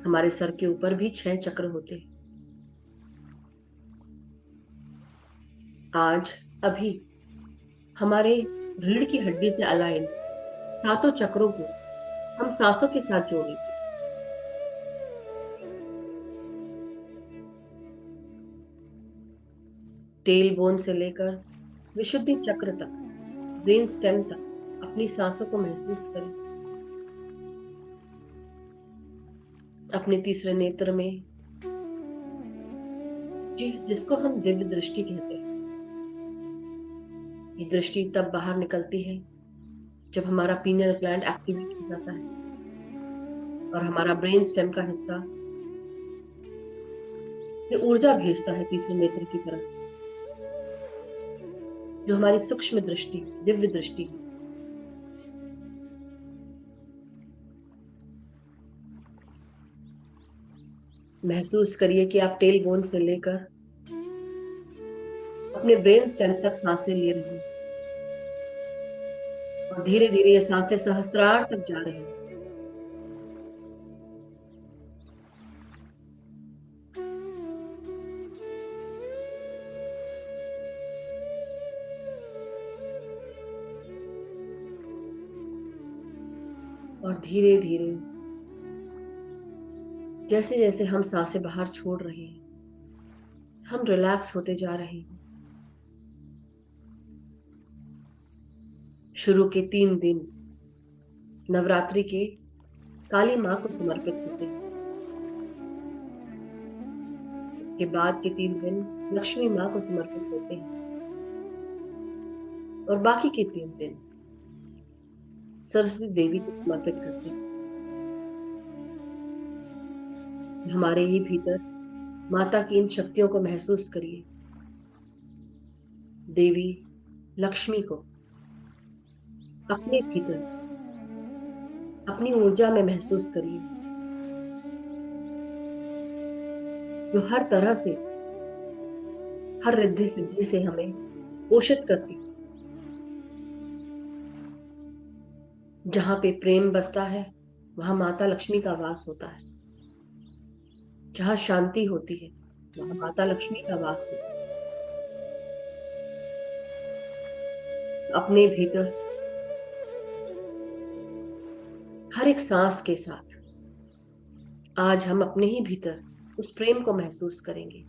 हमारे सर के ऊपर भी 6 चक्र होते हैं। आज, अभी हमारे रीढ़ की हड्डी से अलाइन सातों चक्रों को हम सांसों के साथ जोड़ेंगे। टेल बोन से लेकर विशुद्धि चक्र तक, ब्रेन स्टेम तक अपनी सांसों को महसूस करें। अपने तीसरे नेत्र में, जिसको हम दिव्य दृष्टि कहते हैं, ये दृष्टि तब बाहर निकलती है जब हमारा पीनियल ग्लैंड एक्टिवेट हो जाता है और हमारा ब्रेन स्टेम का हिस्सा ये ऊर्जा भेजता है तीसरे नेत्र की तरफ, जो हमारी सूक्ष्म दृष्टि, दिव्य दृष्टि है। महसूस करिए कि आप टेल बोन से लेकर अपने ब्रेन स्टेम तक सांसें ले रहे हैं और धीरे धीरे ये सांसें सहस्त्रार तक जा रही हैं। और धीरे धीरे जैसे जैसे हम सांसें बाहर छोड़ रहे हैं, हम रिलैक्स होते जा रहे हैं। शुरू के 3 दिन नवरात्रि के काली माँ को समर्पित होते हैं। के बाद के 3 दिन लक्ष्मी माँ को समर्पित होते हैं। और बाकी के 3 दिन सरस्वती देवी को समर्पित करते हैं। हमारे ही भीतर माता की इन शक्तियों को महसूस करिए। देवी लक्ष्मी को अपने भीतर अपनी ऊर्जा में महसूस करिए, जो हर तरह से, हर रिद्धि सिद्धि से हमें पोषित करती। जहां पे प्रेम बसता है वहां माता लक्ष्मी का वास होता है। जहां शांति होती है वहां माता लक्ष्मी का वास होता है। अपने भीतर हर एक सांस के साथ आज हम अपने ही भीतर उस प्रेम को महसूस करेंगे।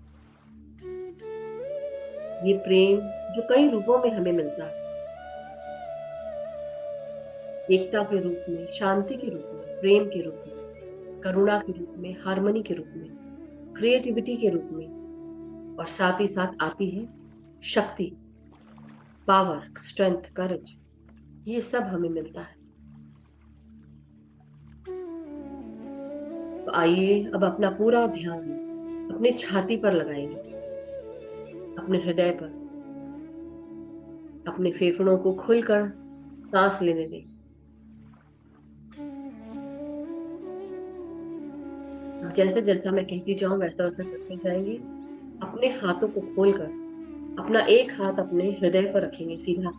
ये प्रेम जो कई रूपों में हमें मिलता है, एकता के रूप में, शांति के रूप में, प्रेम के रूप में, करुणा के रूप में, हार्मनी के रूप में, क्रिएटिविटी के रूप में, और साथ ही साथ आती है शक्ति, पावर, स्ट्रेंथ, करेज। ये सब हमें मिलता है। तो आइए अब अपना पूरा ध्यान अपने छाती पर लगाएंगे, अपने हृदय पर। अपने फेफड़ों को खुलकर सांस लेने दें। अब जैसे जैसा मैं कहती जाऊं वैसा वैसा करते जाएंगे। अपने हाथों को खोलकर अपना एक हाथ अपने हृदय पर रखेंगे सीधा।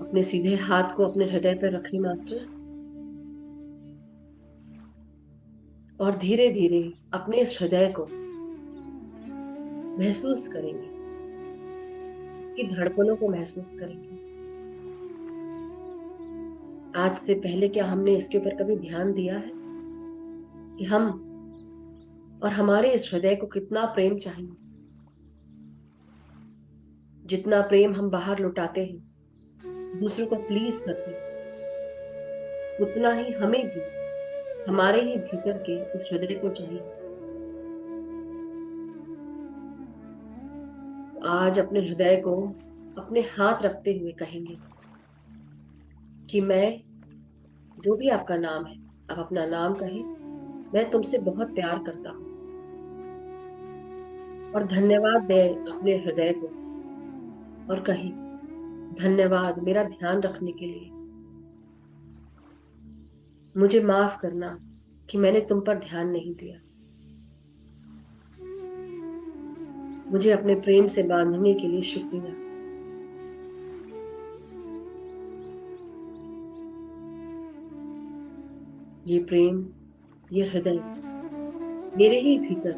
अपने सीधे हाथ को अपने हृदय पर रखें मास्टर्स। और धीरे धीरे अपने इस हृदय को महसूस करेंगे, कि धड़कनों को महसूस करेंगे। आज से पहले क्या हमने इसके ऊपर कभी ध्यान दिया है कि हम और हमारे इस हृदय को कितना प्रेम चाहिए? जितना प्रेम हम बाहर लुटाते हैं, दूसरों को प्लीज करते हैं, उतना ही हमें भी हमारे ही भीतर के इस हृदय को चाहिए। तो आज अपने हृदय को अपने हाथ रखते हुए कहेंगे कि मैं, जो भी आपका नाम है, आप अपना नाम कहें। मैं तुमसे बहुत प्यार करता हूँ। और धन्यवाद दें अपने हृदय को और कहें, धन्यवाद मेरा ध्यान रखने के लिए। मुझे माफ करना कि मैंने तुम पर ध्यान नहीं दिया। मुझे अपने प्रेम से बांधने के लिए शुक्रिया। ये प्रेम, ये हृदय मेरे ही भीतर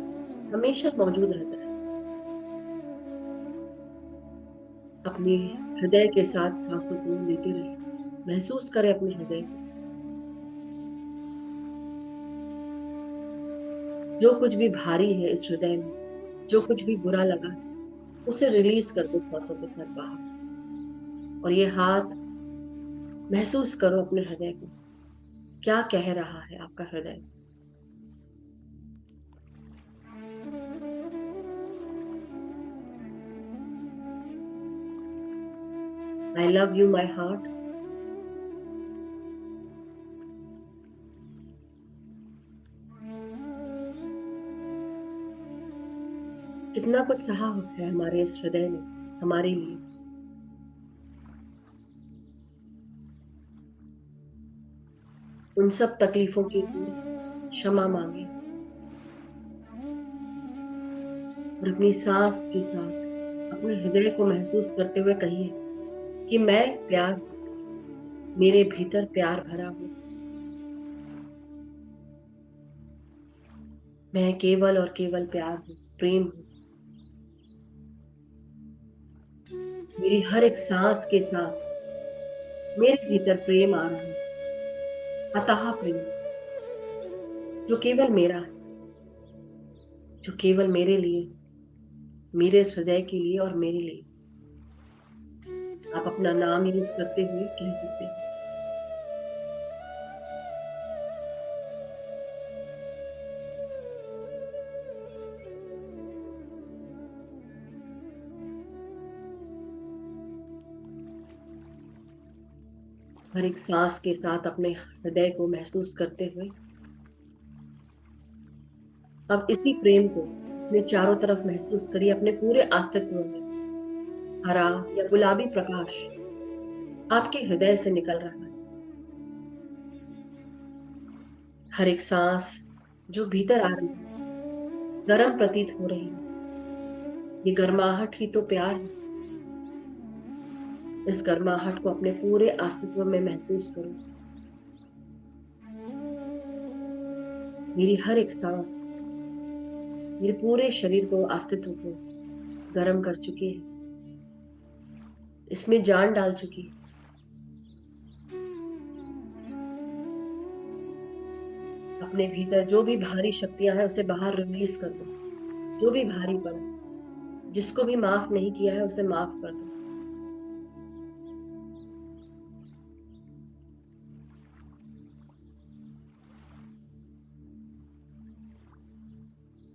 हमेशा मौजूद रहता है। अपने हृदय के साथ सांसों को लेते रहे। महसूस करें अपने हृदय को। जो कुछ भी भारी है इस हृदय में, जो कुछ भी बुरा लगा है, उसे रिलीज कर दो सांसों के साथ बाहर। और ये हाथ महसूस करो अपने हृदय को, क्या कह रहा है आपका हृदय। I love you my heart. कितना कुछ सहा है हमारे इस हृदय ने हमारे लिए। उन सब तकलीफों के लिए क्षमा मांगे और अपनी सांस के साथ अपने हृदय को महसूस करते हुए कहिए कि मैं प्यार हूं, मेरे भीतर प्यार भरा हूं। मैं केवल और केवल प्यार हूं, प्रेम हूं। मेरी हर एक सांस के साथ मेरे भीतर प्रेम आ रहा है, अथाह प्रेम, जो केवल मेरा है, जो केवल मेरे लिए, मेरे इस हृदय के लिए और मेरे लिए। आप अपना नाम यूज करते हुए कह सकते हैं। हर एक सांस के साथ अपने हृदय को महसूस करते हुए अब इसी प्रेम को अपने चारों तरफ महसूस करिए, अपने पूरे अस्तित्व में। हरा या गुलाबी प्रकाश आपके हृदय से निकल रहा है। हर एक सांस जो भीतर आ रही है, गर्म प्रतीत हो रही है। ये गर्माहट ही तो प्यार है। इस गर्माहट को अपने पूरे अस्तित्व में महसूस करो। मेरी हर एक सांस मेरे पूरे शरीर को, अस्तित्व को गर्म कर चुकी है, इसमें जान डाल चुकी है। अपने भीतर जो भी भारी शक्तियां हैं उसे बाहर रिलीज कर दो। जो भी भारी पड़ा, जिसको भी माफ नहीं किया है उसे माफ कर दो।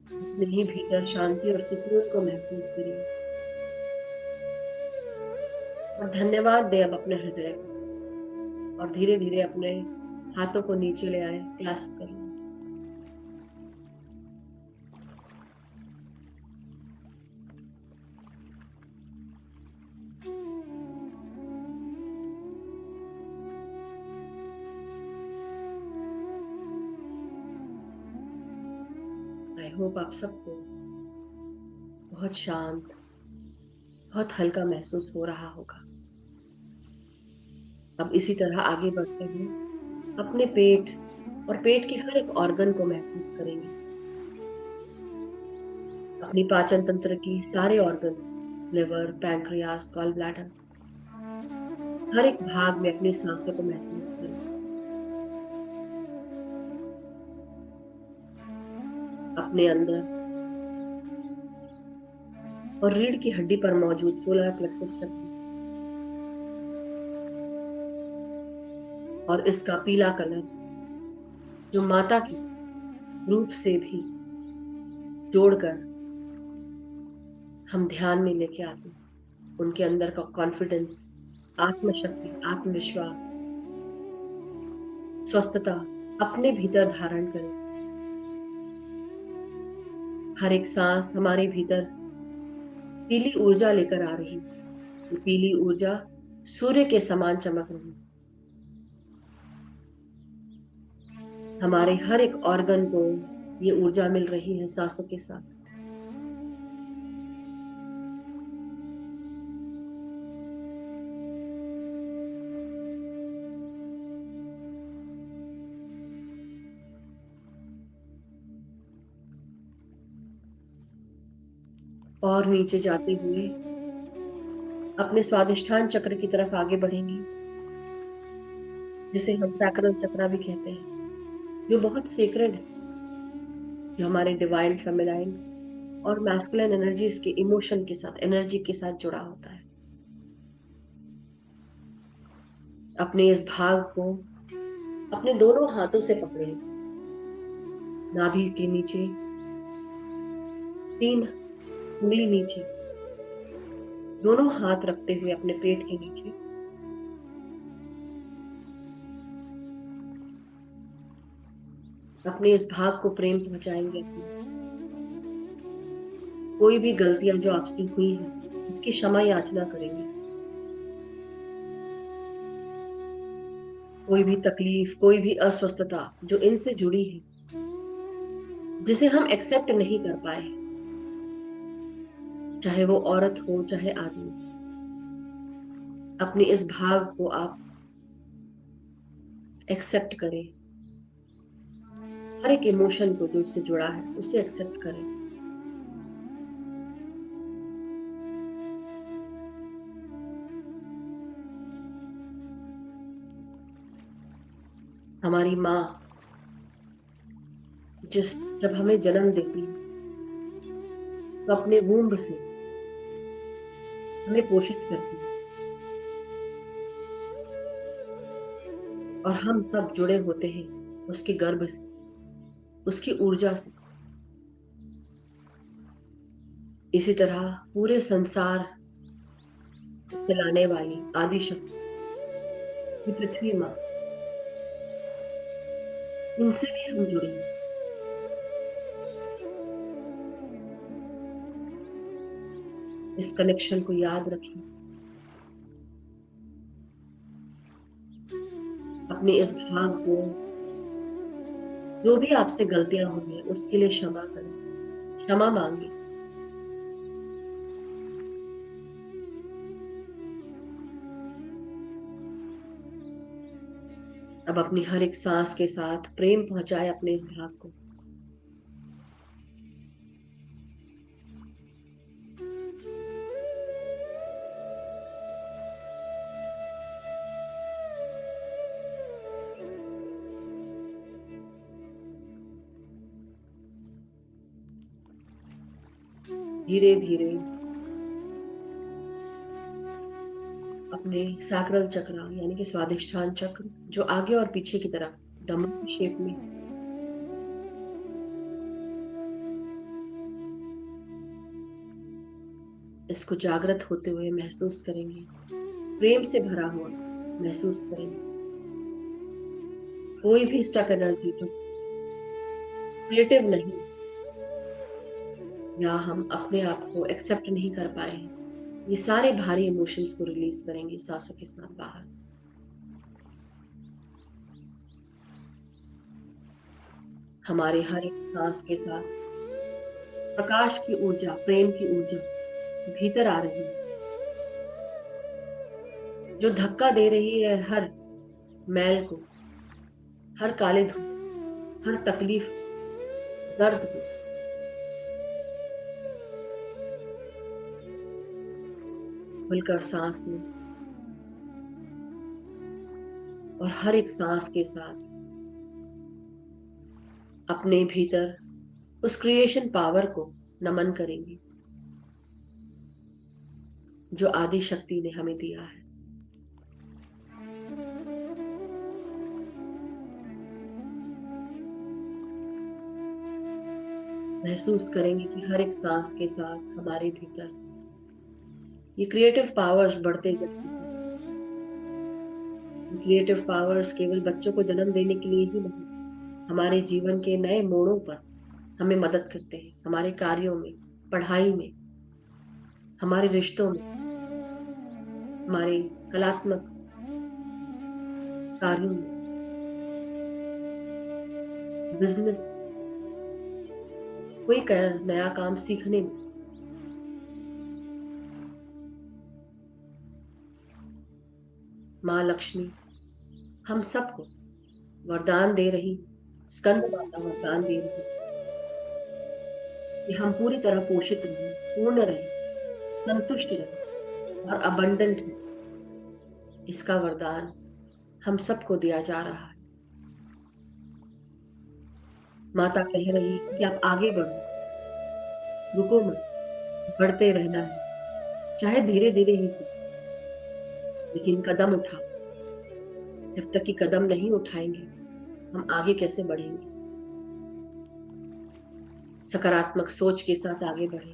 अपने ही भीतर शांति और सुकून को महसूस करिए और धन्यवाद दे अब अपने हृदय को। और धीरे धीरे अपने हाथों को नीचे ले आए, क्लैस्प कर लो। आई होप आप सबको बहुत शांत, बहुत हल्का महसूस हो रहा होगा। अब इसी तरह आगे बढ़ते हुए अपने पेट और पेट के हर एक ऑर्गन को महसूस करेंगे। अपनी पाचन तंत्र की सारे organs, liver, pancreas, gall bladder, हर एक भाग में अपनी सांसों को महसूस करें। अपने अंदर और रीढ़ की हड्डी पर मौजूद सोलर प्लेक्सस चक्र और इसका पीला कलर, जो माता के रूप से भी जोड़कर हम ध्यान में लेके आते हैं। उनके अंदर का कॉन्फिडेंस, आत्मशक्ति, आत्मविश्वास, स्वस्थता अपने भीतर धारण करें। हर एक सांस हमारे भीतर पीली ऊर्जा लेकर आ रही है। ये पीली ऊर्जा सूर्य के समान चमक रही है। हमारे हर एक ऑर्गन को ये ऊर्जा मिल रही है सांसों के साथ। और नीचे जाते हुए अपने स्वादिष्ठान चक्र की तरफ आगे बढ़ेंगे, जिसे हम सैक्रल चक्र भी कहते हैं, जो बहुत सेक्रेड है, जो हमारे डिवाइन फेमिनाइन और मैस्कुलिन एनर्जीज के इमोशन के साथ, एनर्जी के साथ जुड़ा होता है। अपने इस भाग को अपने दोनों हाथों से पकड़े, नाभि के नीचे 3 उंगली नीचे, दोनों हाथ रखते हुए अपने पेट के नीचे अपने इस भाग को प्रेम पहुंचाएंगे। अपनी कोई भी गलतियां जो आपसे हुई है उसकी क्षमा याचना करेंगे। कोई भी तकलीफ, कोई भी अस्वस्थता जो इनसे जुड़ी है, जिसे हम एक्सेप्ट नहीं कर पाए, चाहे वो औरत हो चाहे आदमी, अपने इस भाग को आप एक्सेप्ट करें। हर एक इमोशन को जो इससे जुड़ा है उसे एक्सेप्ट करें। हमारी माँ जब हमें जन्म देती है तो अपने वूम्ब से हमें पोषित करती है, और हम सब जुड़े होते हैं उसके गर्भ से, उसकी ऊर्जा से। इसी तरह पूरे संसार चलाने वाली आदि शक्ति, ये पृथ्वी माँ, इनसे भी हम जुड़े हैं। इस कनेक्शन को याद रखिए। अपने इस भाग को, जो भी आपसे गलतियां हुई हैं उसके लिए क्षमा करें, क्षमा मांगे। अब अपनी हर एक सांस के साथ प्रेम पहुंचाए अपने इस भाग को। धीरे धीरे अपने सैक्रल चक्र यानी कि स्वादिष्ठान चक्र, जो आगे और पीछे की तरफ डमरू की शेप में, इसको जागृत होते हुए महसूस करेंगे, प्रेम से भरा हुआ महसूस करेंगे। कोई भी स्टक एनर्जी जो क्रिएटिव नहीं, या हम अपने आप को एक्सेप्ट नहीं कर पाए हैं, ये सारे भारी इमोशंस को रिलीज करेंगे सांसों के साथ बाहर। हमारे हर एक सांस के साथ प्रकाश की ऊर्जा, प्रेम की ऊर्जा भीतर आ रही है, जो धक्का दे रही है हर मैल को, हर काले धूप, हर तकलीफ, दर्द को। खुलकर सांस लें, और हर एक सांस के साथ अपने भीतर उस क्रिएशन पावर को नमन करेंगे जो आदि शक्ति ने हमें दिया है। महसूस करेंगे कि हर एक सांस के साथ हमारे भीतर ये क्रिएटिव पावर्स बढ़ते जाते हैं। क्रिएटिव पावर्स केवल बच्चों को जन्म देने के लिए ही नहीं, हमारे जीवन के नए मोड़ों पर हमें मदद करते हैं, हमारे कार्यों में, पढ़ाई में, हमारे रिश्तों में, हमारे कलात्मक कार्यों में, बिजनेस, कोई नया काम सीखने में। माँ लक्ष्मी हम सबको वरदान दे रही, स्कंद माता वरदान दे रही कि हम पूरी तरह पोषित रहें, पूर्ण रहें, संतुष्ट रहें और अबंडेंट रहें। इसका वरदान हम सबको दिया जा रहा है। माता कह रही है कि आप आगे बढ़ो, रुको मत, बढ़ते रहना है, चाहे धीरे धीरे ही सही, लेकिन कदम उठाओ। जब तक कि कदम नहीं उठाएंगे हम आगे कैसे बढ़ेंगे। सकारात्मक सोच के साथ आगे बढ़े।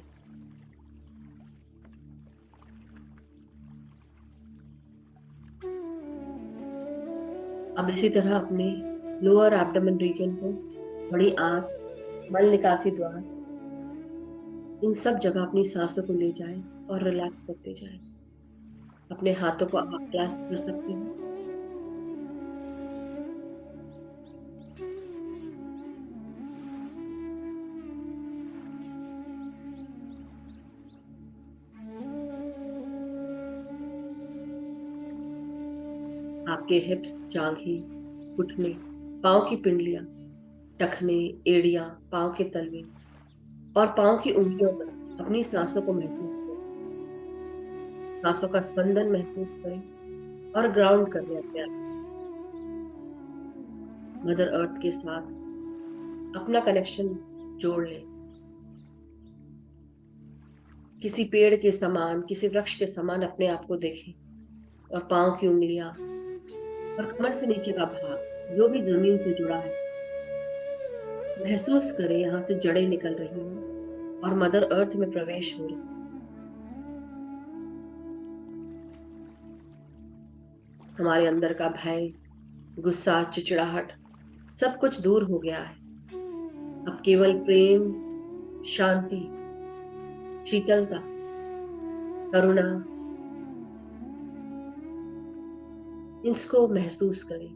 अब इसी तरह अपने लोअर एब्डोमेन रीजन को, बड़ी आंत, मल निकासी द्वार, इन सब जगह अपनी सांसों को ले जाएं और रिलैक्स करते जाएं। अपने हाथों को आप क्लास्प कर सकते हैं। आपके हिप्स, जांघें, घुटने, पाँव की पिंडलियां, टखने, एड़ियां, पाँव के तलवे और पाँव की उंगलियों पर अपनी सांसों को महसूस करें। सांसों का स्पंदन महसूस करें और ग्राउंड करें अपने आप। मदर अर्थ के साथ अपना कनेक्शन जोड़ लें। किसी पेड़ के समान, किसी वृक्ष के समान अपने आप को देखें, और पांव की उंगलियां और कमर से नीचे का भाग जो भी जमीन से जुड़ा है, महसूस करें यहाँ से जड़ें निकल रही हैं और मदर अर्थ में प्रवेश हो रही। हमारे अंदर का भय, गुस्सा, चिड़चिड़ाहट सब कुछ दूर हो गया है। अब केवल प्रेम, शांति, शीतलता, करुणा, इसको महसूस करें।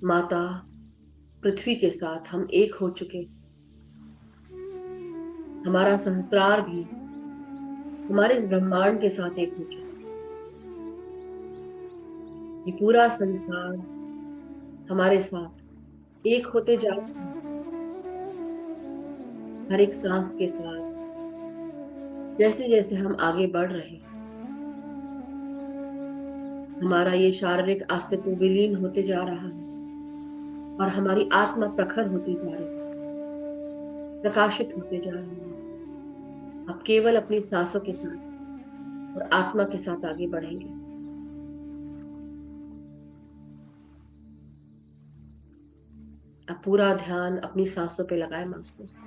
माता पृथ्वी के साथ हम एक हो चुके। हमारा सहस्त्रार भी हमारे इस ब्रह्मांड के साथ एक हो चुका। ये पूरा संसार हमारे साथ एक होते जा रहा है, हर एक सांस के साथ। जैसे जैसे हम आगे बढ़ रहे हैं, हमारा ये शारीरिक अस्तित्व विलीन होते जा रहा है और हमारी आत्मा प्रखर होती जा रही है, प्रकाशित होते जा रही है। अब केवल अपनी सांसों के साथ और आत्मा के साथ आगे बढ़ेंगे। अब पूरा ध्यान अपनी सांसों पे लगाए मास्टर्स।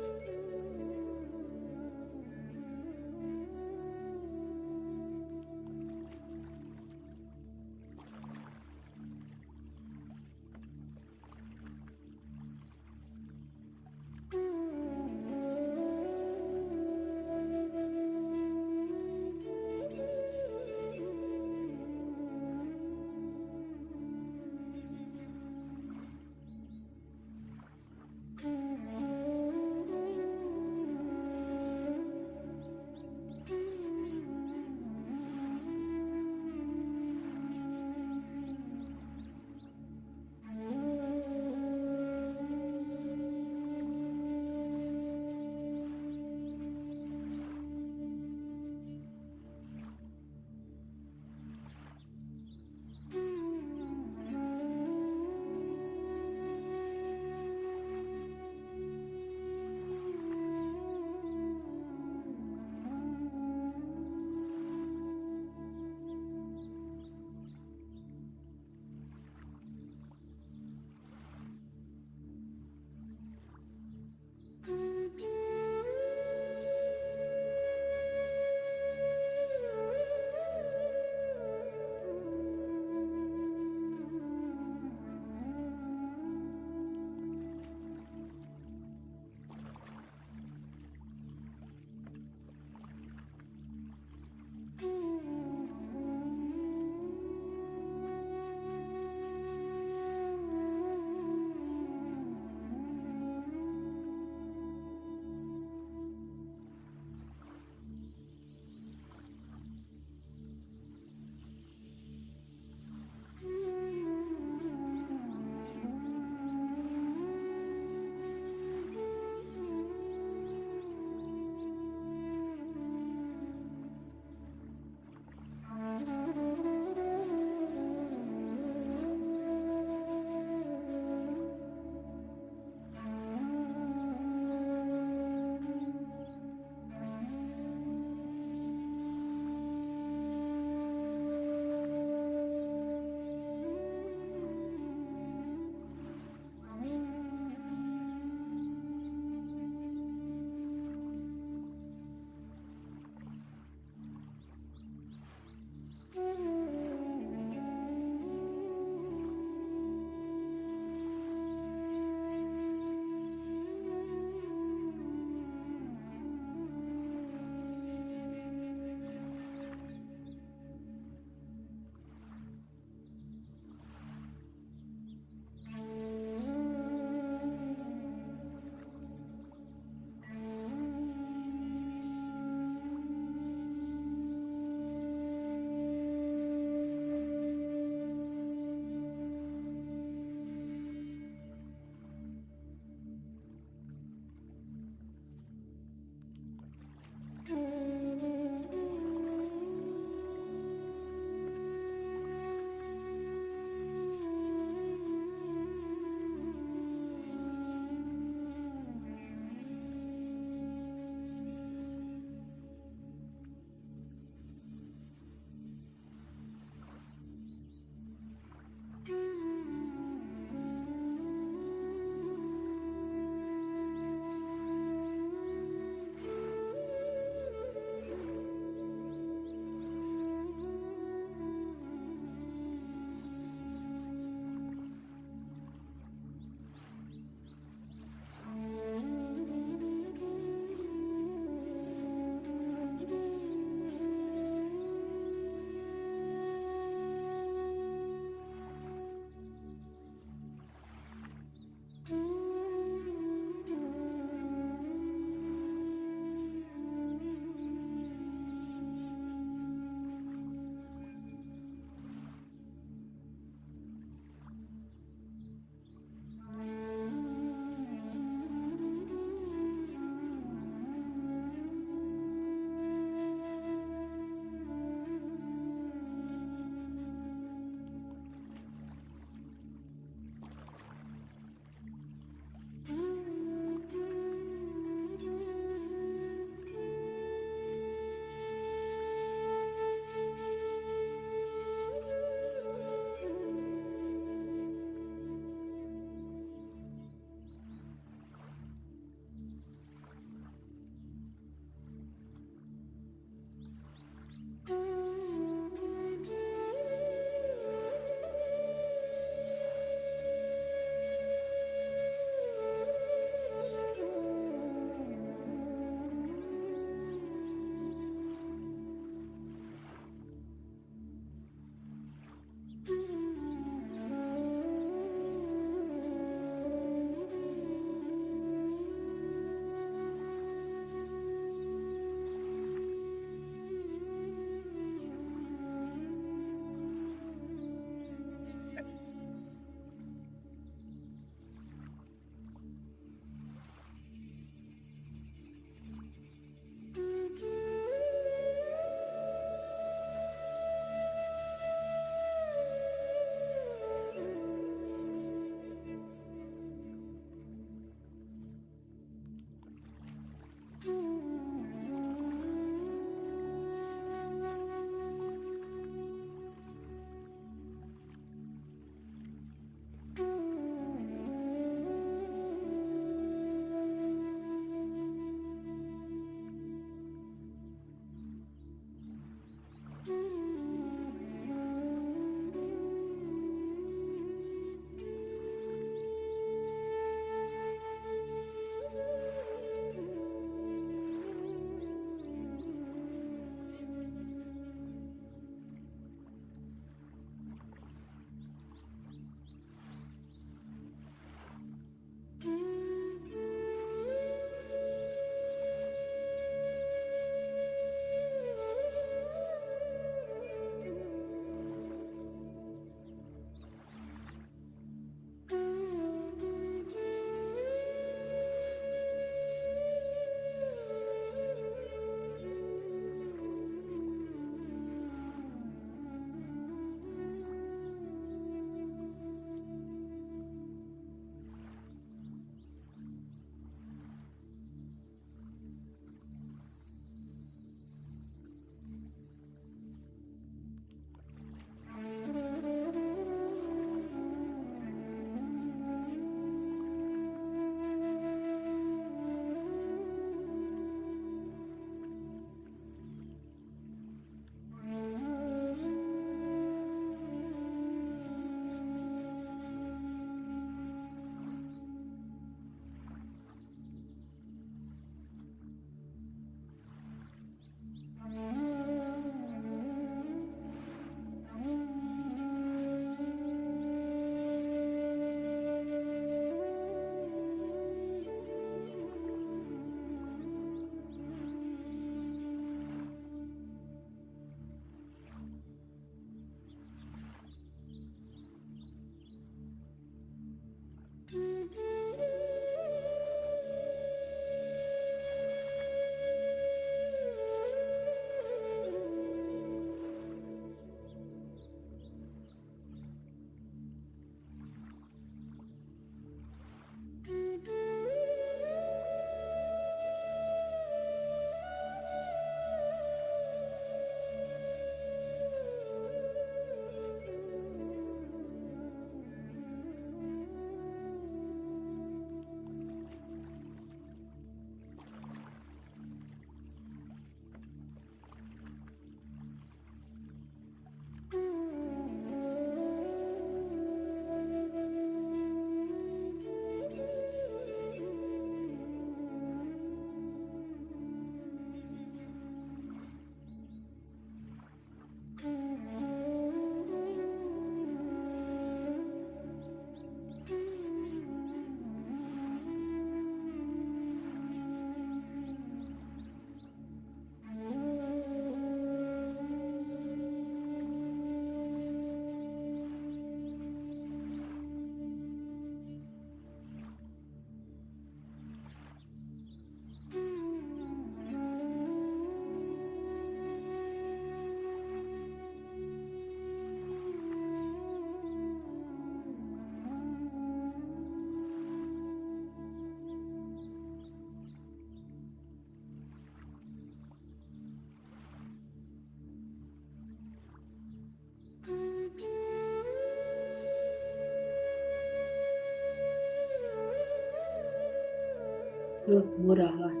जो हो रहा है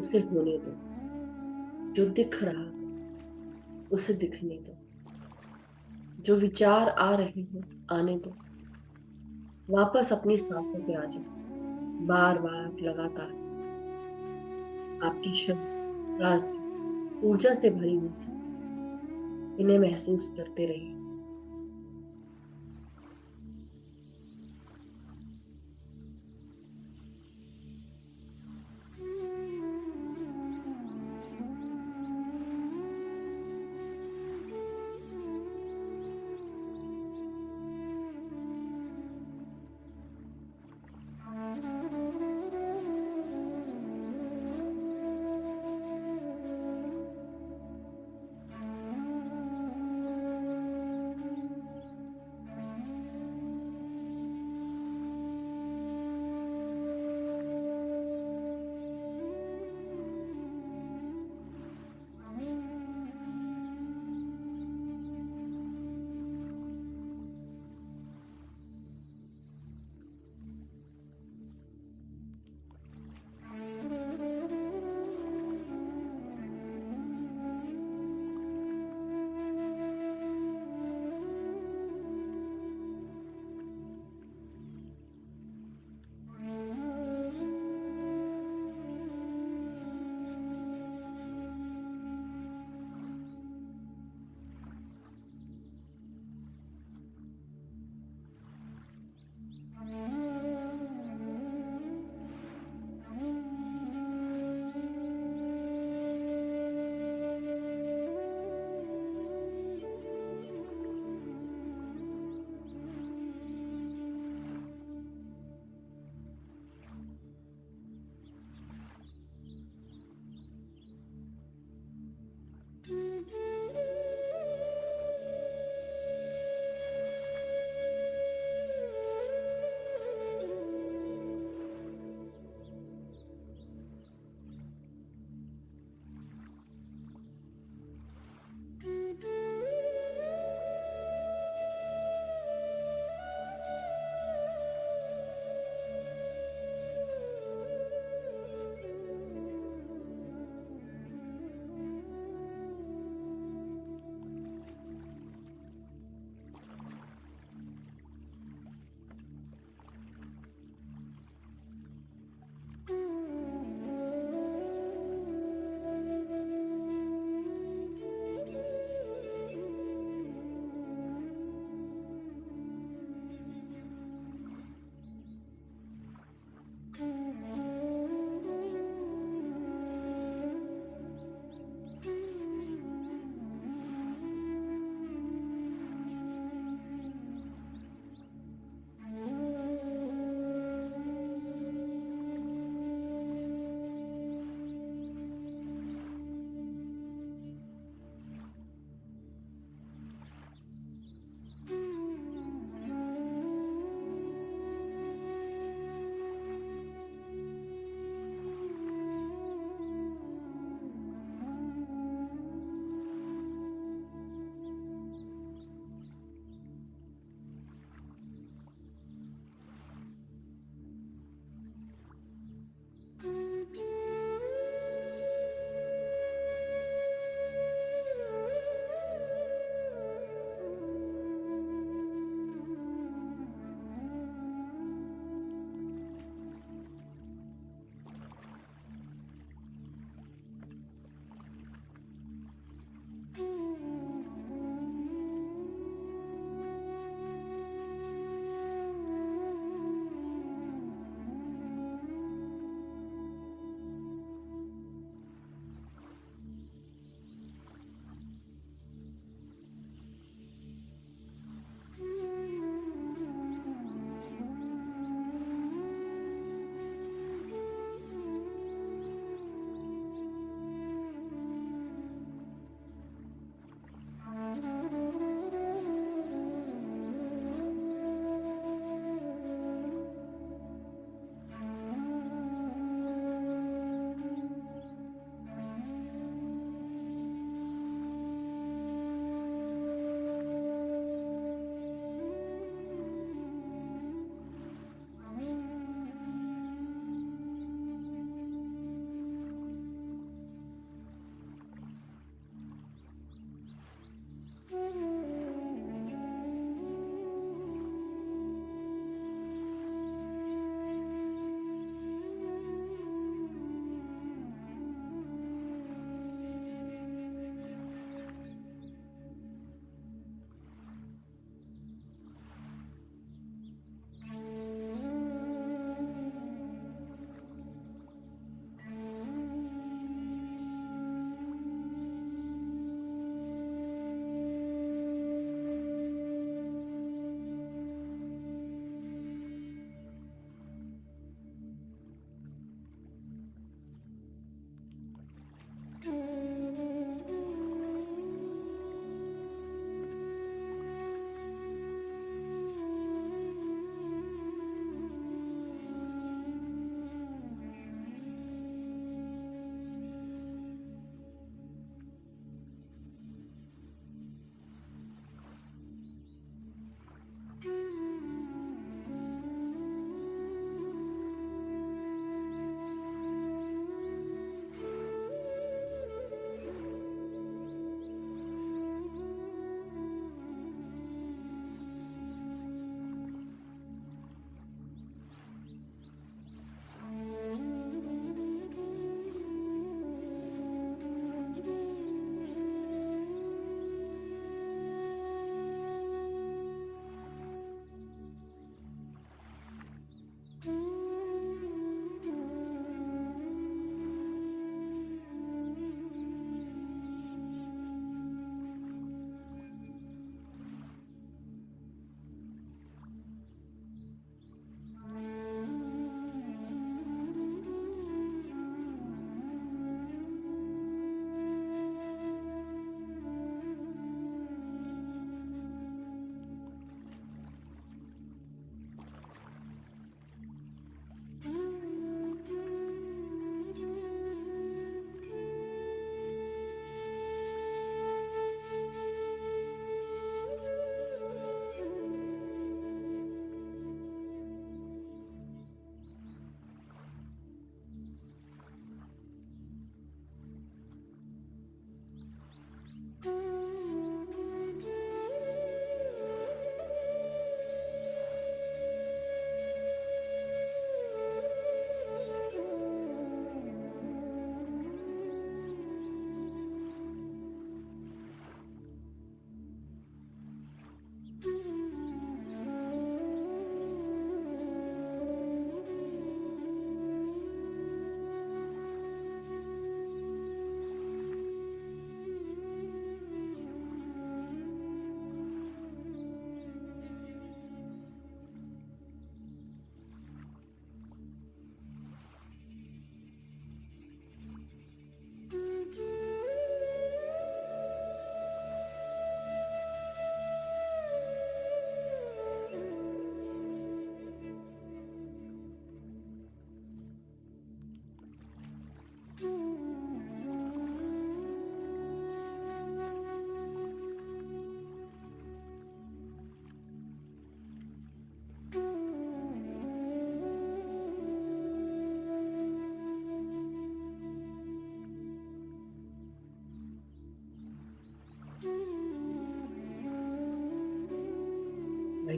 उसे होने दो, जो दिख रहा है उसे दिखने दो, जो विचार आ रहे हैं आने दो। वापस अपनी सांसों पे आ जाओ, बार बार लगातार। आपकी शुद्ध ताज़गी ऊर्जा से भरी हुई सांस, इन्हें महसूस करते रहिए।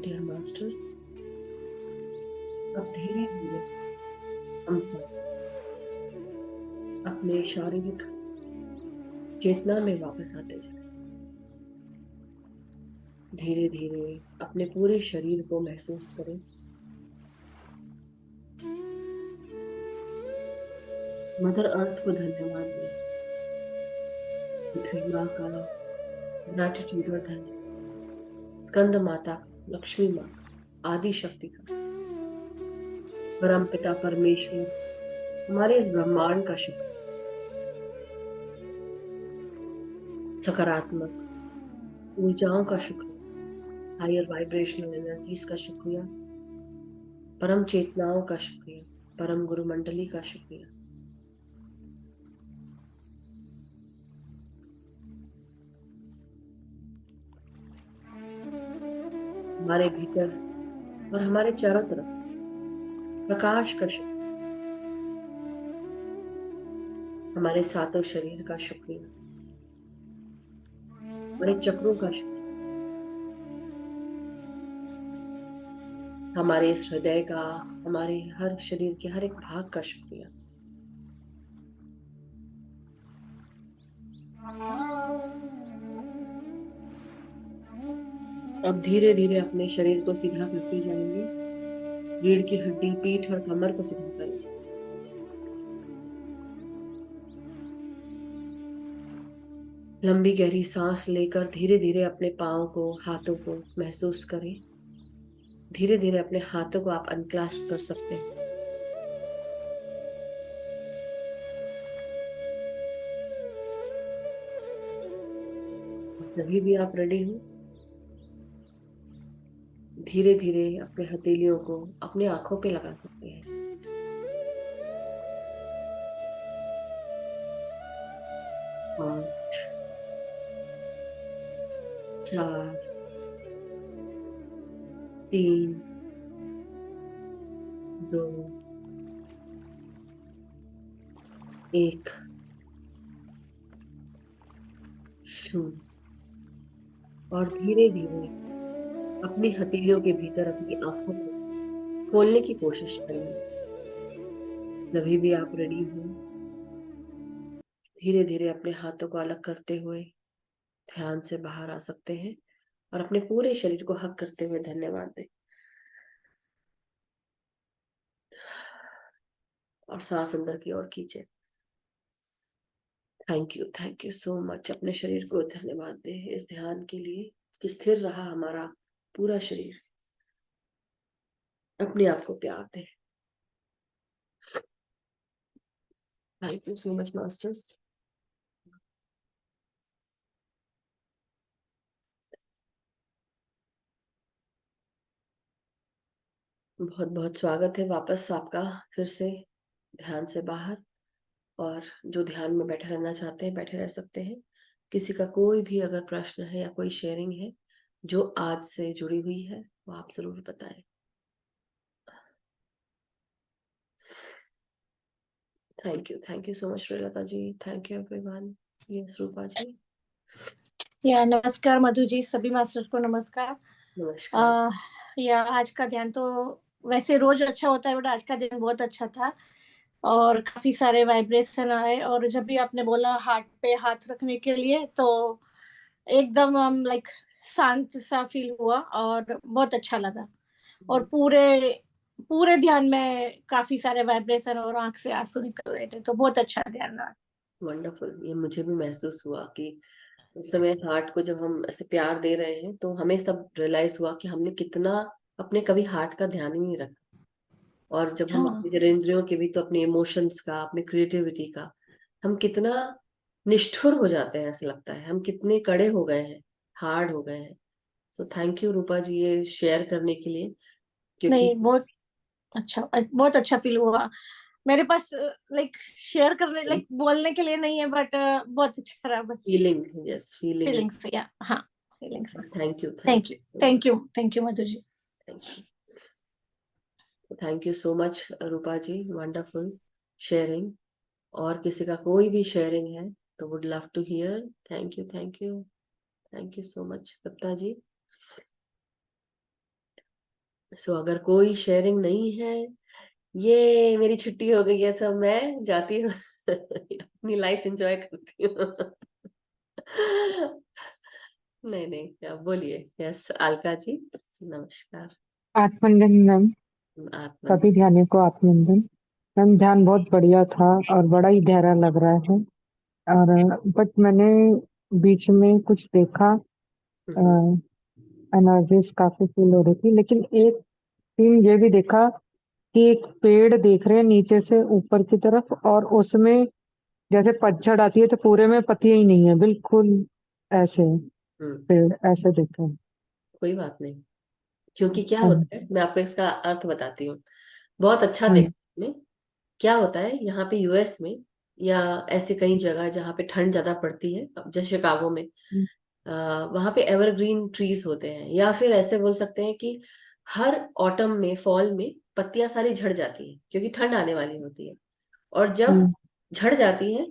माय डियर मास्टर्स, अब धीरे धीरे हम सब अपने शारीरिक चेतना में वापस आते जाए। धीरे धीरे अपने पूरे शरीर को महसूस करें। मदर अर्थ को धन्यवाद दें, पृथ्वी माँ का ग्रैटिट्यूड और धन्यवाद, स्कंद माता का, लक्ष्मी माँ का, आदि शक्ति का, परम पिता परमेश्वर, हमारे इस ब्रह्मांड का शुक्र, सकारात्मक ऊर्जाओं का शुक्र, हायर वाइब्रेशनल एनर्जीज का शुक्रिया, परम चेतनाओं का शुक्रिया, परम गुरु मंडली का शुक्रिया। हमारे भीतर और हमारे चारों तरफ प्रकाश का शुक्रिया, हमारे सातों शरीर का शुक्रिया, हमारे चक्रों का शुक्रिया, हमारे इस हृदय का, हमारे हर शरीर के हर एक भाग का शुक्रिया। अब धीरे धीरे अपने शरीर को सीधा करते जाएंगे। रीढ़ की हड्डी, पीठ और कमर को सीधा करेंगे। लंबी गहरी सांस लेकर धीरे धीरे अपने पाँव को, हाथों को महसूस करें। धीरे धीरे अपने हाथों को आप अनक्लास्प कर सकते हैं। जभी भी आप रेडी हो, धीरे धीरे अपने हथेलियों को अपने आंखों पे लगा सकते हैं। 5, 4, 3, 2, 1, 0। और धीरे धीरे अपनी हथेलियों के भीतर अपनी आंखों को खोलने की कोशिश करेंगे। जभी भी आप रेडी हो, धीरे धीरे अपने हाथों को अलग करते हुए ध्यान से बाहर आ सकते हैं और अपने पूरे शरीर को हक करते हुए धन्यवाद दें। और सांस अंदर की ओर खींचे। Thank you so much. अपने शरीर को धन्यवाद दें इस ध्यान के लिए कि स्थिर रहा हमारा पूरा शरीर। अपने आप को प्यार दें। Thank you so much masters. बहुत बहुत स्वागत है वापस आपका फिर से ध्यान से बाहर। और जो ध्यान में बैठे रहना चाहते हैं बैठे रह सकते हैं। किसी का कोई भी अगर प्रश्न है या कोई शेयरिंग है जो आज से जुड़ी हुई है वो आप जरूर बताएं। Thank you so much Sreelatha ji. Thank you everyone. Yes Rupa ji. या नमस्कार मधु जी, सभी मास्टर को नमस्कार। नमस्कार। या आज का ध्यान तो वैसे रोज अच्छा होता है बट आज का दिन बहुत अच्छा था और काफी सारे वाइब्रेशन आए। और जब भी आपने बोला हार्ट पे हाथ रखने के लिए तो एकदम लाइक शांत सा फील हुआ और बहुत अच्छा लगा। और पूरे पूरे ध्यान में काफी सारे वाइब्रेशन और आंख से आंसू निकल रहे थे, तो बहुत अच्छा ध्यान रहा। वंडरफुल। ये मुझे भी महसूस हुआ कि उस समय हार्ट को जब हम ऐसे प्यार दे रहे हैं तो हमें सब रियलाइज हुआ कि हमने कितना अपने कभी हार्ट का ध्यान ही नहीं रखा। और जब हम हाँ, अपने जनरेंद्रियों के भी तो अपने इमोशंस का, अपने क्रिएटिविटी का हम कितना निष्ठुर हो जाते हैं। ऐसा लगता है हम कितने कड़े हो गए हैं, हार्ड हो गए हैं। सो थैंक यू रूपा जी ये शेयर करने के लिए। क्योंकि नहीं बहुत अच्छा फील हुआ मेरे पास। लाइक शेयर करने, लाइक बोलने के लिए नहीं है बट बहुत अच्छा रहा बस। Feeling, yes feeling is. Feelings, या हाँ, feelings. Thank you thank you, so much. Thank you, thank you Madhu ji. Thank you so much Rupa ji, wonderful sharing. और किसी का कोई भी शेयरिंग है तो would love to hear. Thank you so much Sapta ji. सो अगर कोई शेयरिंग नहीं है, ये मेरी छुट्टी हो गई है, सब मैं जाती हूँ अपनी लाइफ एंजॉय करती हूँ नहीं नहीं, आप बोलिए। यस अलका जी, नमस्कार। आत्मंजन मैम। आत्मन। सभी ध्यानियों को आत्मंजन। मैम ध्यान बहुत बढ़िया था और बड़ा ही गहरा लग रहा है। और बट मैंने बीच में कुछ देखा, हम्म एनर्जीज काफी फील हो रही थी, लेकिन एक सीन ये भी देखा कि एक पेड़ देख रहे हैं नीचे से ऊपर की तरफ, और उसमें जैसे पतझड़ आती है तो पूरे में पत्तियां ही नहीं है, बिल्कुल ऐसे हम्म। पेड़ ऐसे देखे। कोई बात नहीं, क्योंकि क्या हाँ। होता है, मैं आपको इसका अर्थ बताती हूँ। बहुत अच्छा हाँ। देखा आपने। क्या होता है यहाँ पे यूएस में, या ऐसे कई जगह जहाँ पे ठंड ज्यादा पड़ती है, अब जैसे शिकागो में, वहां पे एवरग्रीन ट्रीज होते हैं, या फिर ऐसे बोल सकते हैं कि हर ऑटम में, फॉल में पत्तियां सारी झड़ जाती हैं क्योंकि ठंड आने वाली होती है। और जब हम्म। झड़ जाती है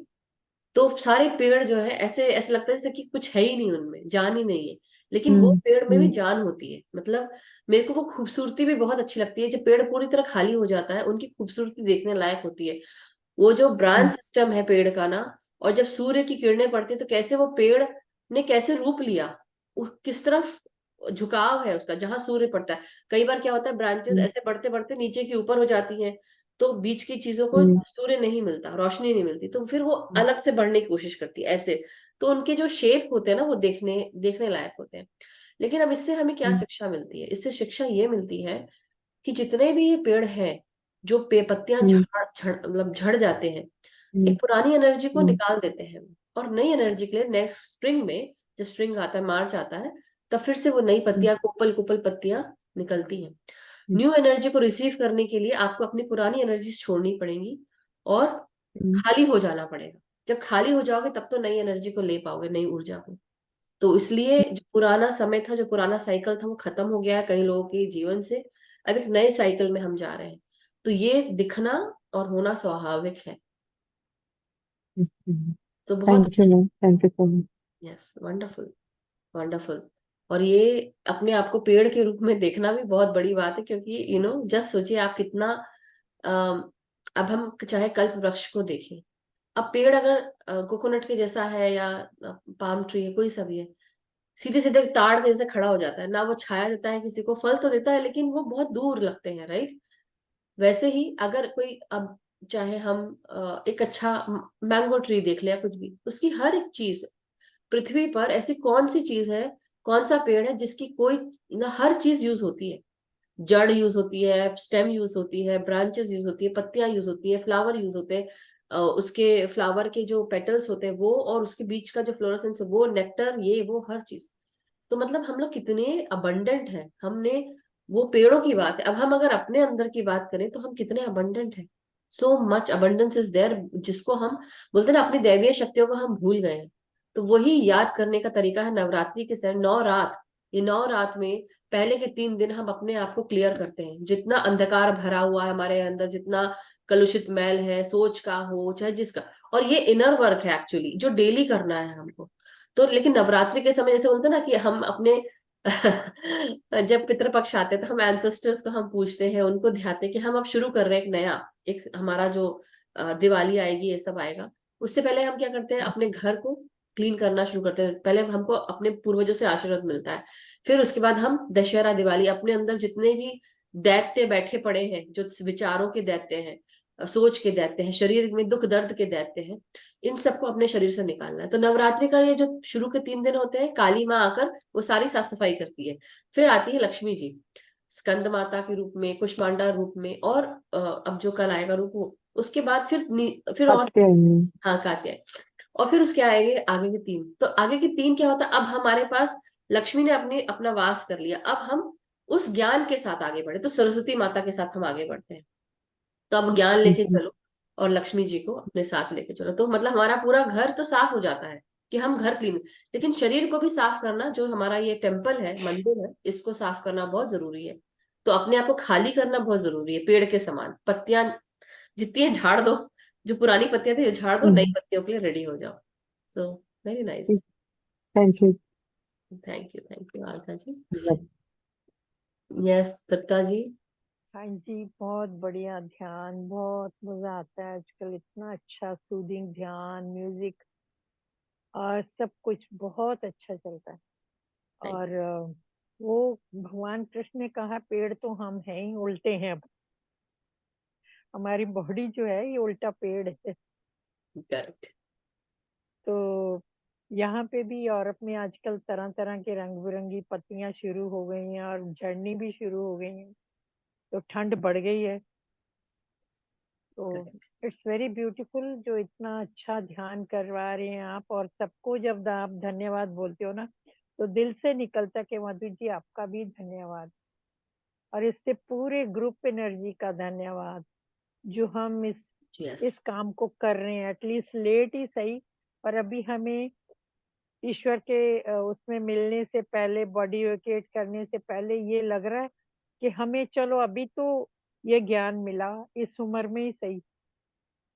तो सारे पेड़ जो है, ऐसे ऐसे लगता है जैसे कि कुछ है ही नहीं, उनमें जान ही नहीं है। लेकिन वो हम्म। पेड़ में भी हम्म। जान होती है। मतलब मेरे को वो खूबसूरती भी बहुत अच्छी लगती है, जब पेड़ पूरी तरह खाली हो जाता है, उनकी खूबसूरती देखने लायक होती है। वो जो ब्रांच हम्म। सिस्टम है पेड़ का ना, और जब सूर्य की किरणें पड़ती है तो कैसे वो पेड़ ने कैसे रूप लिया, किस तरफ झुकाव है उसका जहां सूर्य पड़ता है। कई बार क्या होता है, ब्रांचेस हम्म। ऐसे बढ़ते बढ़ते नीचे की ऊपर हो जाती हैं, तो बीच की चीजों को हम्म। सूर्य नहीं मिलता, रोशनी नहीं मिलती, तो फिर वो हम्म। अलग से बढ़ने की कोशिश करती है ऐसे। तो उनके जो शेप होते हैं ना, वो देखने देखने लायक होते हैं। लेकिन अब इससे हमें क्या हम्म। शिक्षा मिलती है? इससे शिक्षा ये मिलती है कि जितने भी ये पेड़ हैं, जो पत्तियां हम्म। झड़ झड़ मतलब झड़ जाते हैं, हम्म। एक पुरानी एनर्जी को हम्म। निकाल देते हैं, और नई एनर्जी के लिए नेक्स्ट स्प्रिंग में, जब स्प्रिंग आता है, मार्च आता है, तब फिर से वो नई हम्म। पत्तियां, कुपल कुपल पत्तियां निकलती हैं। हम्म। न्यू एनर्जी को रिसीव करने के लिए आपको अपनी पुरानी एनर्जी छोड़नी पड़ेगी, और हम्म। खाली हो जाना पड़ेगा। जब खाली हो जाओगे तब तो नई एनर्जी को ले पाओगे, नई ऊर्जा को। तो इसलिए जो पुराना समय था, जो पुराना साइकिल था, वो खत्म हो गया है कई लोगों के जीवन से। अब एक नए साइकिल में हम जा रहे हैं। तो ये दिखना और होना स्वाभाविक है। तो बहुत थैंक यू अच्छी। Ma'am, thank you so much. Yes, wonderful, wonderful. और ये अपने आप को पेड़ के रूप में देखना भी बहुत बड़ी बात है, क्योंकि जस्ट सोचिए आप कितना, अम, अब हम चाहे कल्प वृक्ष को देखें। अब पेड़ अगर कोकोनट के जैसा है, या पाम ट्री है, कोई सा भी है, सीधे सीधे ताड़ के जैसे खड़ा हो जाता है ना, वो छाया देता है किसी को, फल तो देता है, लेकिन वो बहुत दूर लगते हैं, राइट? वैसे ही अगर कोई, अब चाहे हम एक अच्छा मैंगो ट्री देख ले, या कुछ भी, उसकी हर एक चीज पृथ्वी पर ऐसी कौन सी चीज है, कौन सा पेड़ है जिसकी कोई ना, हर चीज यूज होती है। जड़ यूज होती है, स्टेम यूज होती है, ब्रांचेस यूज होती है, पत्तियां यूज होती है, फ्लावर यूज होते हैं, उसके फ्लावर के जो पेटल्स होते हैं वो, और उसके बीच का जो फ्लोरोसेंस है वो, नेक्टर, ये वो हर चीज। तो मतलब हम लोग कितने अबंडेंट हैं। हमने, वो पेड़ों की बात है, अब हम अगर अपने अंदर की बात करें तो हम कितने अबंडेंट हैं। So much abundance is there, जिसको हम बोलते हैं ना, अपनी दैवीय शक्तियों को हम भूल गए हैं। तो वही याद करने का तरीका है नवरात्रि के समय, 9 रात। ये 9 रात में पहले के 3 दिन हम अपने आप को क्लियर करते हैं, जितना अंधकार भरा हुआ है हमारे अंदर, जितना कलुषित मैल है, सोच का हो चाहे जिसका। और ये इनर वर्क है एक्चुअली, जो डेली करना है हमको। तो लेकिन नवरात्रि के समय जैसे बोलते हैं ना कि हम अपने जब पितृपक्ष आते हैं तो हम एंसेस्टर्स को हम पूछते हैं, उनको ध्याते हैं कि हम अब शुरू कर रहे हैं एक नया, एक हमारा जो दिवाली आएगी, ये सब आएगा। उससे पहले हम क्या करते हैं, अपने घर को क्लीन करना शुरू करते हैं। पहले हमको अपने पूर्वजों से आशीर्वाद मिलता है, फिर उसके बाद हम दशहरा, दिवाली, अपने अंदर जितने भी दैत्य बैठे पड़े हैं, जो विचारों के दैत्य हैं, सोच के दैत्य हैं, शरीर में दुख दर्द के दैत्य हैं, इन सबको अपने शरीर से निकालना है। तो नवरात्रि का ये जो शुरू के 3 दिन होते हैं, काली माँ आकर वो सारी साफ सफाई करती है। फिर आती है लक्ष्मी जी, स्कंद माता के रूप में, कुष्मांडा रूप में, और अब जो कल आएगा रूप उसके बाद फिर और। आते हैं। हाँ, कात्यायन। और फिर उसके आएंगे आगे के 3। तो आगे के 3 क्या होता है, अब हमारे पास लक्ष्मी ने अपना वास कर लिया, अब हम उस ज्ञान के साथ आगे बढ़े, तो सरस्वती माता के साथ हम आगे बढ़ते हैं। तो अब ज्ञान लेके चलो, और लक्ष्मी जी को अपने साथ लेके चलो, तो मतलब हमारा पूरा घर तो साफ हो जाता है कि हम घर क्लीन। लेकिन शरीर को भी साफ करना, जो हमारा ये टेम्पल है, मंदिर है, इसको साफ करना बहुत जरूरी है। तो अपने आप को खाली करना बहुत जरूरी है, पेड़ के समान पत्तियां जितनी है झाड़ दो, जो पुरानी पत्तियां थी झाड़ दो, नई पत्तियों के लिए रेडी हो जाओ। So very nice. Thank you. Thank you, Alka ji. Yes Tripta ji. हाँ जी, बहुत बढ़िया ध्यान, बहुत मजा आता है आजकल, इतना अच्छा सूदिंग ध्यान, म्यूजिक और सब कुछ बहुत अच्छा चलता है। और वो भगवान कृष्ण ने कहा पेड़ तो हम हैं ही, उल्टे हैं अब। हमारी बॉडी जो है ये उल्टा पेड़ है। करेक्ट। तो यहाँ पे भी यूरोप में आजकल तरह तरह के रंग बिरंगी पत्तियां शुरू हो गई हैं और झड़नी भी शुरू हो गई हैं, तो ठंड बढ़ गई है। तो इट्स वेरी ब्यूटीफुल जो इतना अच्छा ध्यान करवा रहे हैं आप, और सबको जब आप धन्यवाद बोलते हो ना तो दिल से निकलता कि मधु जी आपका भी धन्यवाद, और इससे पूरे ग्रुप एनर्जी का धन्यवाद जो हम यस। इस काम को कर रहे हैं, एटलीस्ट लेट ही सही, पर अभी हमें ईश्वर के उसमें मिलने से पहले, बॉडी वेकेट करने से पहले ये लग रहा है कि हमें चलो अभी तो ये ज्ञान मिला, इस उम्र में ही सही,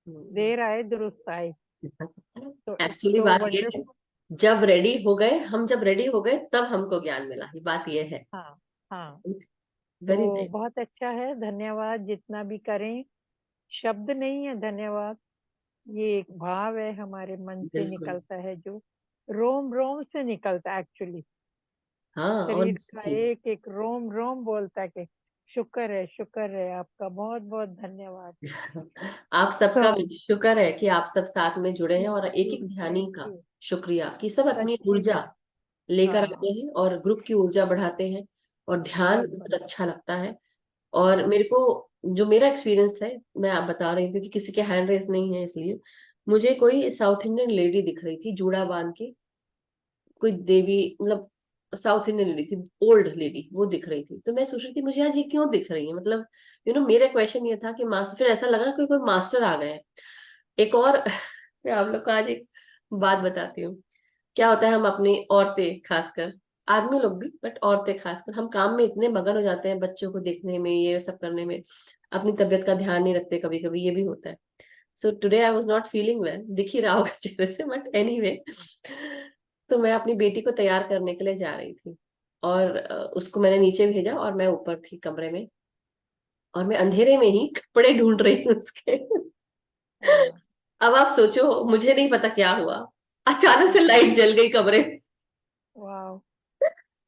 देर आए दुरुस्त आए। तो इट्स एक्चुअली सो बात ये है, वंडरफुल। जब रेडी हो गए हम, जब रेडी हो गए तब हमको ज्ञान मिला, ये बात ये है। हाँ हाँ। वेरी तो नाइस। बहुत अच्छा है, धन्यवाद जितना भी करें, शब्द नहीं है धन्यवाद, ये एक भाव है हमारे मन से बिल्कुल। निकलता है, जो रोम रोम से निकलता है एक्चुअली। हाँ और शरीर का चीज, एक एक रोम रोम बोलता है कि शुक्र है आपका, बहुत बहुत धन्यवाद। आप सबका तो भी शुक्र है कि आप सब साथ में जुड़े हैं, और एक एक ध्यानी थैंक का यू। शुक्रिया कि सब अपनी सच्ची ऊर्जा में। लेकर हाँ आते हैं और ग्रुप की ऊर्जा बढ़ाते हैं, और ध्यान बहुत बहुत बढ़िया। अच्छा लगता है। और हाँ मेरे को जो मेरा एक्सपीरियंस है, मैं आप बता रही हूँ क्योंकि किसी के हैंड रेस नहीं है इसलिए, मुझे कोई साउथ इंडियन लेडी दिख रही थी जूड़ा बांध के, कोई देवी, मतलब साउथ इंडियन लेडी थी, ओल्ड लेडी वो दिख रही थी। तो मैं सोच रही थी मुझे आज ये क्यों दिख रही है, मतलब मेरा क्वेश्चन ये था कि मास्टर, फिर ऐसा लगा कि कोई मास्टर आ गए हैं। एक और मैं आप लोग को आज एक बात बताती हूँ। क्या होता है, हम अपनी औरतें खासकर, आदमी लोग भी बट औरतें खासकर, हम काम में इतने मगन हो जाते हैं, बच्चों को देखने में, ये सब करने में, अपनी तबीयत का ध्यान नहीं रखते, कभी कभी ये भी होता है। So today I was not feeling well, दिख ही रहा होगा चेहरे से, बट एनीवे, तो मैं अपनी बेटी को तैयार करने के लिए जा रही थी, और उसको मैंने नीचे भेजा और मैं ऊपर थी कमरे में, और मैं अंधेरे में ही कपड़े ढूंढ रही हूँ उसके। हाँ अब आप सोचो, मुझे नहीं पता क्या हुआ, अचानक से हाँ। लाइट जल गई कमरे में। वाह।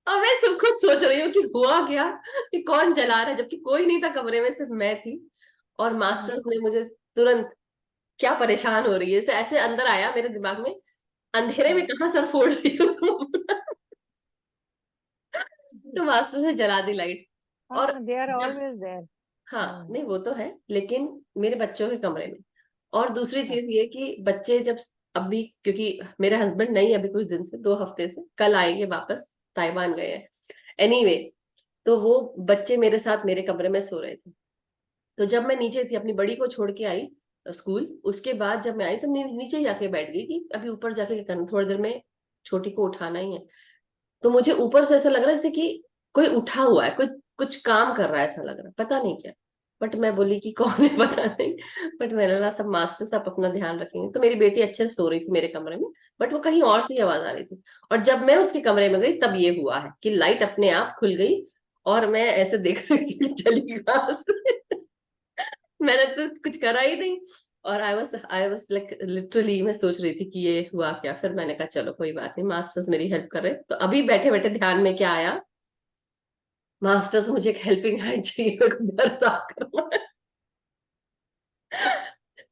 अब मैं सब खुद सोच रही हूँ कि हुआ क्या, कि कौन जला रहा है, जबकि कोई नहीं था कमरे में, सिर्फ मैं थी। और हाँ मास्टर्स ने मुझे तुरंत, क्या परेशान हो रही है, ऐसे अंदर आया मेरे दिमाग में, अंधेरे में हाँ कहाँ सर फोड़ रही हो तुम। तो मास्टर ने जला दी लाइट। और हाँ, दे आर जब, ऑलवेज देयर। हाँ नहीं वो तो है, लेकिन मेरे बच्चों के कमरे में। और दूसरी चीज ये कि बच्चे जब, अभी क्योंकि मेरे हस्बैंड नहीं, अभी कुछ दिन से, 2 हफ्ते से, कल आएंगे वापस, ताइवान गए हैं। एनीवे, तो वो बच्चे मेरे साथ मेरे कमरे में सो रहे थे। तो जब मैं नीचे थी, अपनी बड़ी को छोड़ के आई स्कूल, उसके बाद जब मैं आई तो नीचे जाके बैठ गई कि अभी ऊपर जाके क्या करना, थोड़ी देर में छोटी को उठाना ही है। तो मुझे ऊपर से ऐसा लग रहा है जैसे कि कोई उठा हुआ है, कोई कुछ काम कर रहा है, ऐसा लग रहा है, पता नहीं क्या। बट मैं बोली कि कौन है पता नहीं। बट मैंने बोला सब मास्टर सब अपना ध्यान रखेंगे। तो मेरी बेटी अच्छे से सो रही थी मेरे कमरे में, बट वो कहीं और से ही आवाज आ रही थी। और जब मैं उसके कमरे में गई तब ये हुआ है कि लाइट अपने आप खुल गई, और मैं ऐसे देख रही कि चली कहां से। मैंने तो कुछ करा ही नहीं। और आई वाज लाइक लिटरली, मैं सोच रही थी कि ये हुआ क्या। फिर मैंने कहा चलो कोई बात नहीं, मास्टर्स मेरी हेल्प कर रहे हैं। तो अभी बैठे बैठे ध्यान में क्या आया, मास्टर्स मुझे एक हेल्पिंग हैंड चाहिए, मेरे को घर साफ करना है।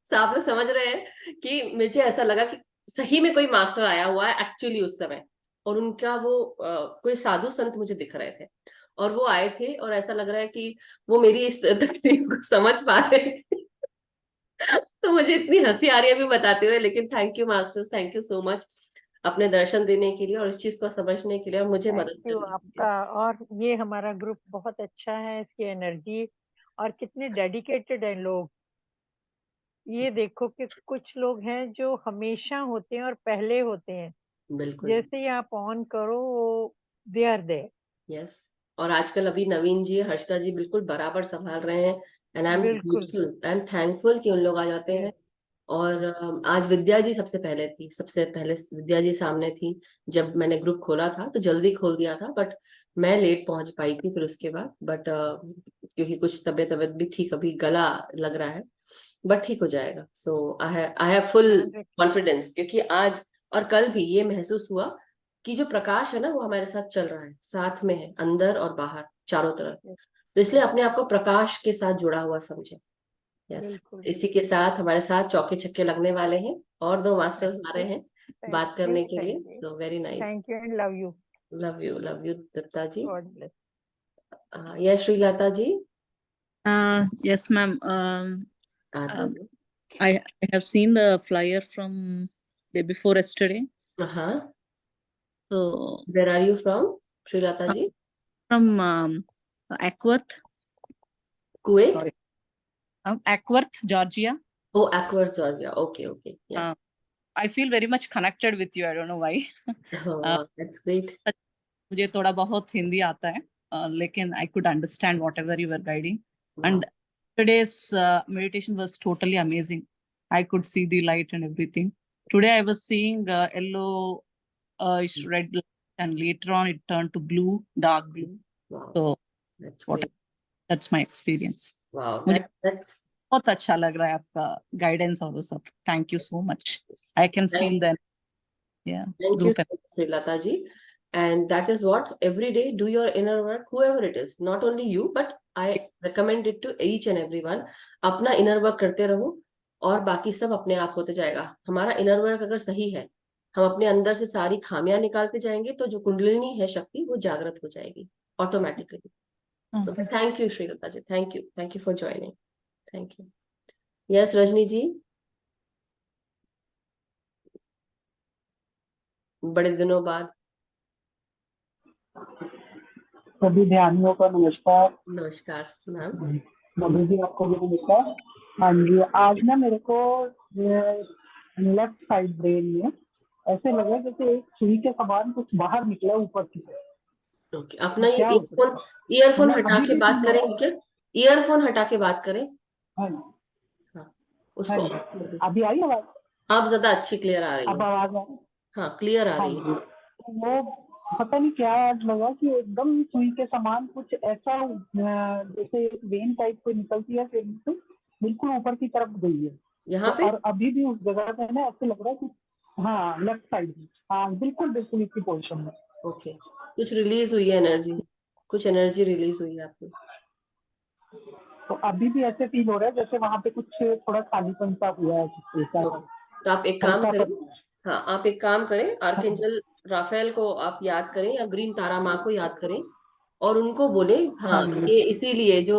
साफ लोग समझ रहे हैं कि मुझे ऐसा लगा कि सही में कोई मास्टर आया हुआ है एक्चुअली उस समय, और उनका वो कोई साधु संत मुझे दिख रहे थे, और वो आए थे, और ऐसा लग रहा है कि वो मेरी इस तकलीफ को समझ पा रहे थे। तो मुझे इतनी हंसी आ रही है अभी बताते हुए, लेकिन thank you masters, thank you so much अपने दर्शन देने के लिए, और इस चीज को समझने के लिए, और मुझे थैंक मदद यू करने के लिए। आपका। और ये हमारा ग्रुप बहुत अच्छा है, इसकी एनर्जी, और कितने डेडिकेटेड हैं लोग। ये देखो कि कुछ लोग हैं जो हमेशा होते हैं और पहले होते हैं, बिल्कुल। जैसे ही आप ऑन करो वो दे आर देयर। यस। और आजकल अभी नवीन जी, हर्षिता जी बिल्कुल बराबर संभाल रहे हैं, एंड आई एम बिल्कुल। ग्रेटफुल, आई एम थैंकफुल कि उन लोग आ जाते हैं, यस और आज विद्या जी सबसे पहले थी, सबसे पहले विद्या जी सामने थी। जब मैंने ग्रुप खोला था तो जल्दी खोल दिया था, बट मैं लेट पहुंच पाई थी फिर उसके बाद। बट क्योंकि कुछ तबीयत तबीयत भी ठीक, अभी गला लग रहा है, बट ठीक हो जाएगा। सो आई हैव फुल कॉन्फिडेंस, क्योंकि आज और कल भी ये महसूस हुआ कि जो प्रकाश है ना वो हमारे साथ चल रहा है, साथ में है, अंदर और बाहर चारों तरफ। तो इसलिए अपने आप को प्रकाश के साथ जुड़ा हुआ समझे। यस, बिल्कुल इसी के साथ हमारे साथ चौके छक्के लगने वाले हैं और 2 मास्टर्स आ रहे हैं बात करने के लिए। So very nice. Thank you and love you. Love you Datta ji. God bless. Yes Srilata ji. Yes, ma'am. आदि। I have seen the flyer from day before yesterday. हाँ, So where are you from Srilata ji? from Ackworth, Kuwait? sorry, Ackworth, Georgia. Oh, Ackworth, Georgia. Okay. Yeah. I feel very much connected with you. I don't know why. Oh, wow, that's great. मुझे थोड़ा बहुत हिंदी आता है, लेकिन I could understand whatever you were guiding. Wow. And today's meditation was totally amazing. I could see the light and everything. Today I was seeing yellow, red light, and later on it turned to blue, dark blue. Wow, So that's what great. that's my experience. Wow, मुझे that's बहुत अच्छा लग रहा है आपका guidance और वो सब. Thank you so much. I can feel that. Yeah. Thank you, Group. Srilata ji. And that is what, every day do your inner work, whoever it is, not only you, but I recommend it to each and everyone. अपना inner work करते रहो और बाकी सब अपने आप होते जाएगा। हमारा inner work अगर सही है, हम अपने अंदर से सारी खामियां निकालते जाएंगे, तो जो कुंडलिनी है शक्ति वो जागृत हो जाएगी automatically. So thank you Srilata ji, thank you for joining. Thank you. Yes, Rajni ji, बड़े दिनों बाद। सभी ध्यानियों का नमस्कार। नमस्कार मैम। मधु जी आपको भी नमस्कार। हाँ जी, आज ना मेरे को लेफ्ट साइड ब्रेन में ऐसे लगा जैसे एक सुई के समान कुछ बाहर निकला ऊपर की तरफ। ओके, अपना ये क्या हो सकता है? ईयरफोन मतलब हटा अभी के भी बात फील हो रहा करेंगे क्या? ईयरफोन हटा के बात करें। है? हाँ, हाँ उसको जी, ऑफ कर दो। अभी आई आवाज? आप ज्यादा अच्छी क्लियर आ रही अब है। आवाज आ रही? हाँ, क्लियर आ हाँ रही है। जी, तो वो पता नहीं क्या आज लगा कि एकदम सुई के समान कुछ ऐसा जैसे वेन टाइप को निकलती है, फिर से बिल्कुल ऊपर की तरफ गई है। यहाँ तो पे और अभी भी उस जगह पे ना ऐसे लग रहा है कि हाँ लेफ्ट साइड में, हाँ बिल्कुल इसी पोजीशन में। ओके, कुछ रिलीज हुई है एनर्जी, कुछ एनर्जी रिलीज हुई है आपको। तो अभी भी ऐसे फील हो रहा है जैसे वहां पे कुछ थोड़ा खालीपन सा हुआ है ऐसा। ओके, तो आप एक काम हल्का करें। सा। हाँ, आप एक काम करें, आर्कएंजल राफेल को आप याद करें या ग्रीन तारा माँ को याद करें और उनको बोले। हाँ, ये इसीलिए जो